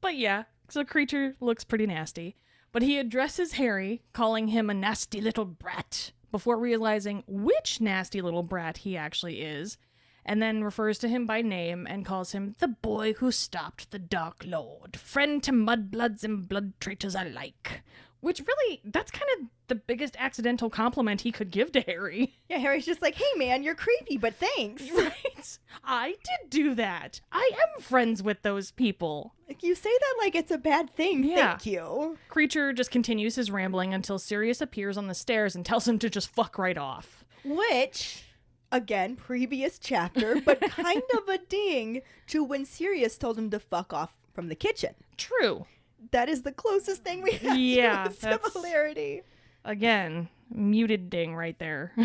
But yeah, so Creature looks pretty nasty. But he addresses Harry, calling him a nasty little brat, before realizing which nasty little brat he actually is, and then refers to him by name and calls him the boy who stopped the Dark Lord, friend to mudbloods and blood traitors alike. Which really, that's kind of the biggest accidental compliment he could give to Harry. Yeah, Harry's just like, hey man, you're creepy, but thanks. Right? I did do that. I am friends with those people. Like, you say that like it's a bad thing. Yeah. Thank you. Creature just continues his rambling until Sirius appears on the stairs and tells him to just fuck right off. Which, again, previous chapter, but kind of a ding to when Sirius told him to fuck off from the kitchen. True. That is the closest thing we have Yeah, to a similarity. Again, muted ding right there.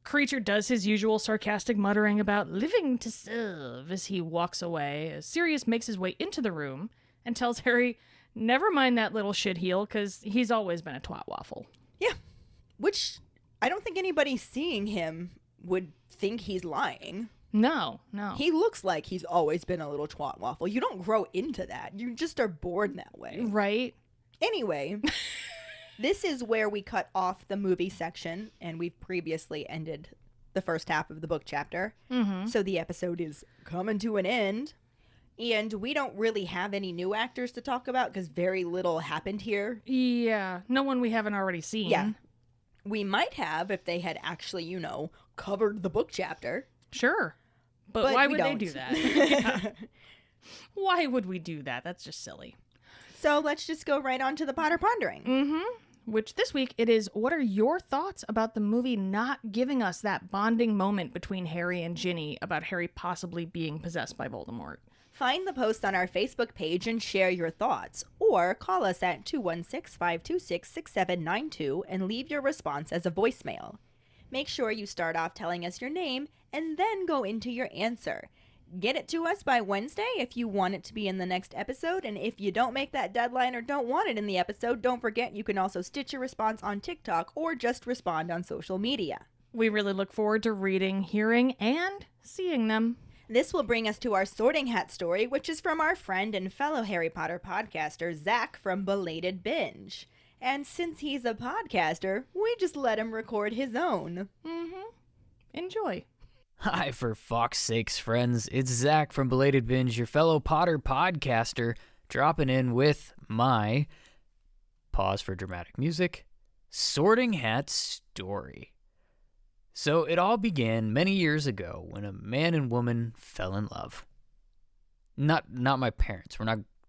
Creature does his usual sarcastic muttering about living to serve as he walks away, as Sirius makes his way into the room and tells Harry, never mind that little shitheel, because he's always been a twat waffle. Yeah. Which I don't think anybody seeing him would think he's lying. No. He looks like he's always been a little twat waffle. You don't grow into that. You just are born that way. Right? Anyway, this is where we cut off the movie section, and we've previously ended the first half of the book chapter. Mm-hmm. So the episode is coming to an end. And we don't really have any new actors to talk about because very little happened here. Yeah, no one we haven't already seen. Yeah. We might have if they had actually, covered the book chapter. Sure. But why we would they don't. do that? Yeah. Why would we do that? That's just silly. So let's just go right on to the Potter Pondering. Mm-hmm. Which this week it is, what are your thoughts about the movie not giving us that bonding moment between Harry and Ginny about Harry possibly being possessed by Voldemort? Find the post on our Facebook page and share your thoughts, or call us at 216-526-6792 and leave your response as a voicemail. Make sure you start off telling us your name and then go into your answer. Get it to us by Wednesday if you want it to be in the next episode, and if you don't make that deadline or don't want it in the episode, don't forget you can also stitch your response on TikTok or just respond on social media. We really look forward to reading, hearing, and seeing them. This will bring us to our sorting hat story, which is from our friend and fellow Harry Potter podcaster, Zach from Belated Binge. And since he's a podcaster, we just let him record his own. Mm-hmm. Enjoy. Hi, for Fawkes' sakes, friends. It's Zach from Belated Binge, your fellow Potter podcaster, dropping in with my, pause for dramatic music, sorting hat story. So it all began many years ago when a man and woman fell in love. Not my parents.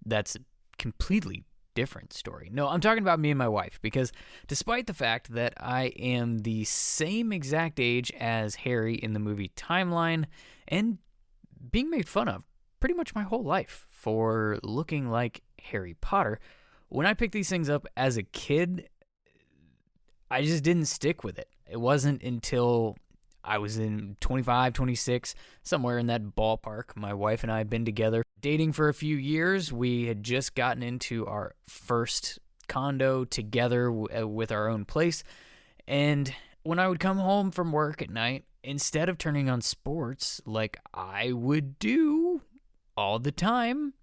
That's a completely different story. No, I'm talking about me and my wife, because despite the fact that I am the same exact age as Harry in the movie timeline and being made fun of pretty much my whole life for looking like Harry Potter, when I picked these things up as a kid, I just didn't stick with it. It wasn't until I was in 25, 26, somewhere in that ballpark. My wife and I had been together, dating for a few years. We had just gotten into our first condo together with our own place. And when I would come home from work at night, instead of turning on sports like I would do all the time,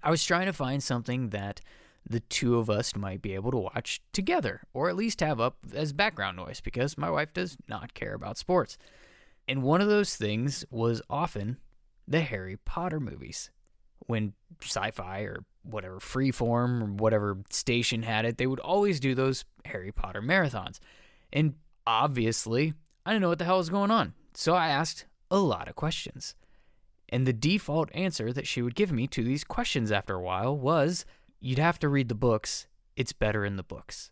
I was trying to find something that the two of us might be able to watch together, or at least have up as background noise, because my wife does not care about sports. And one of those things was often the Harry Potter movies. When Sci-Fi or whatever, Freeform or whatever station had it, they would always do those Harry Potter marathons. And obviously, I didn't know what the hell was going on, so I asked a lot of questions. And the default answer that she would give me to these questions after a while was, "You'd have to read the books. It's better in the books."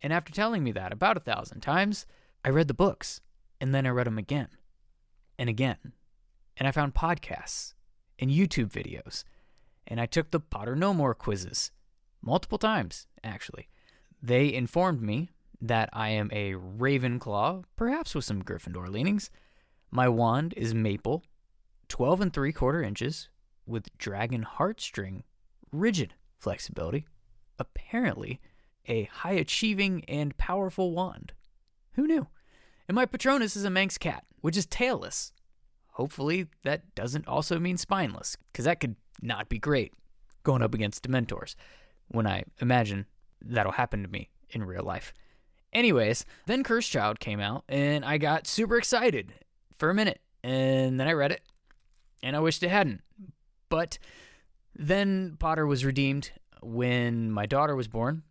And after telling me that about 1,000 times, I read the books, and then I read them again and again. And I found podcasts and YouTube videos, and I took the Potter No More quizzes multiple times, actually. They informed me that I am a Ravenclaw, perhaps with some Gryffindor leanings. My wand is maple, 12 3/4 inches, with dragon heartstring, rigid flexibility, apparently a high-achieving and powerful wand. Who knew? And my Patronus is a Manx cat, which is tailless. Hopefully that doesn't also mean spineless, because that could not be great going up against Dementors, when I imagine that'll happen to me in real life. Anyways, then Cursed Child came out, and I got super excited for a minute, and then I read it, and I wished it hadn't. But then Potter was redeemed when my daughter was born,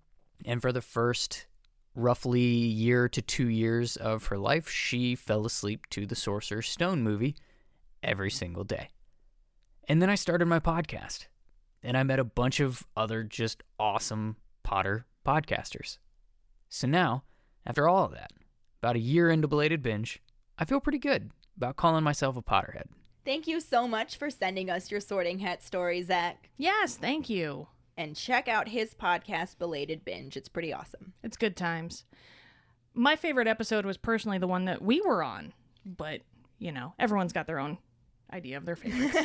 and for the first roughly year to 2 years of her life, she fell asleep to the Sorcerer's Stone movie every single day. And then I started my podcast, and I met a bunch of other just awesome Potter podcasters. So now, after all of that, about a year into Belated Binge, I feel pretty good about calling myself a Potterhead. Thank you so much for sending us your Sorting Hat story, Zach. Yes, thank you. And check out his podcast, Belated Binge. It's pretty awesome. It's good times. My favorite episode was personally the one that we were on, but, everyone's got their own idea of their favorites.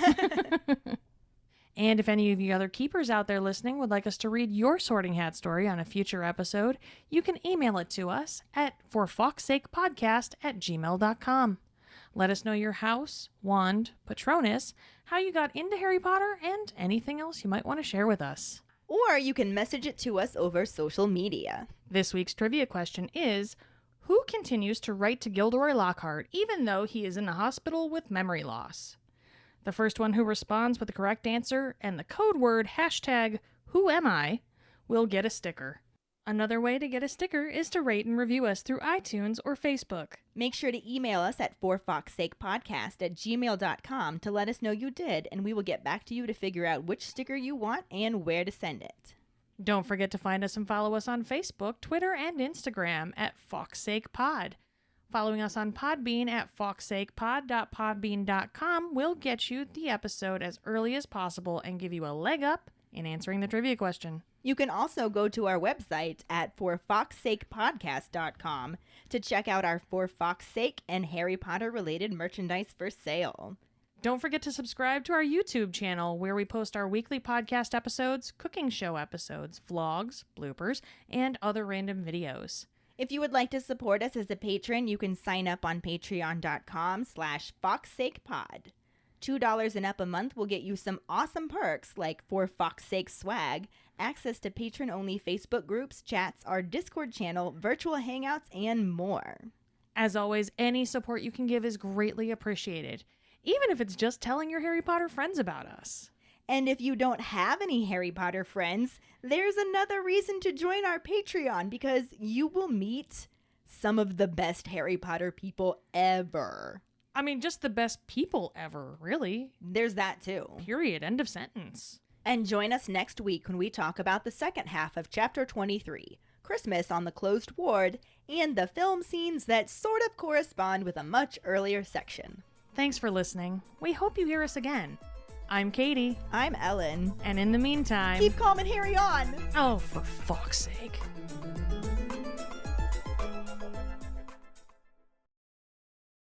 And if any of you other keepers out there listening would like us to read your Sorting Hat story on a future episode, you can email it to us at forfawkesakepodcast@gmail.com. Let us know your house, wand, Patronus, how you got into Harry Potter, and anything else you might want to share with us. Or you can message it to us over social media. This week's trivia question is, who continues to write to Gilderoy Lockhart even though he is in the hospital with memory loss? The first one who responds with the correct answer and the code word #WhoAmI will get a sticker. Another way to get a sticker is to rate and review us through iTunes or Facebook. Make sure to email us at forfawkesakepodcast@gmail.com to let us know you did, and we will get back to you to figure out which sticker you want and where to send it. Don't forget to find us and follow us on Facebook, Twitter, and Instagram at FawkesAkePod. Following us on Podbean at fawkesakepod.podbean.com will get you the episode as early as possible and give you a leg up in answering the trivia question. You can also go to our website at forfawkesakepodcast.com to check out our For Fawkes Sake and Harry Potter related merchandise for sale. Don't forget to subscribe to our YouTube channel where we post our weekly podcast episodes, cooking show episodes, vlogs, bloopers, and other random videos. If you would like to support us as a patron, you can sign up on patreon.com/FawkesSakePod. $2 and up a month will get you some awesome perks like For Fawkes Sake swag, access to patron-only Facebook groups, chats, our Discord channel, virtual hangouts, and more. As always, any support you can give is greatly appreciated, even if it's just telling your Harry Potter friends about us. And if you don't have any Harry Potter friends, there's another reason to join our Patreon, because you will meet some of the best Harry Potter people ever. I mean, just the best people ever, really. There's that too. Period. End of sentence. And join us next week when we talk about the second half of Chapter 23, Christmas on the Closed Ward, and the film scenes that sort of correspond with a much earlier section. Thanks for listening. We hope you hear us again. I'm Katie, I'm Ellen. and in the meantime... Keep calm and Harry on. Oh, for fuck's sake.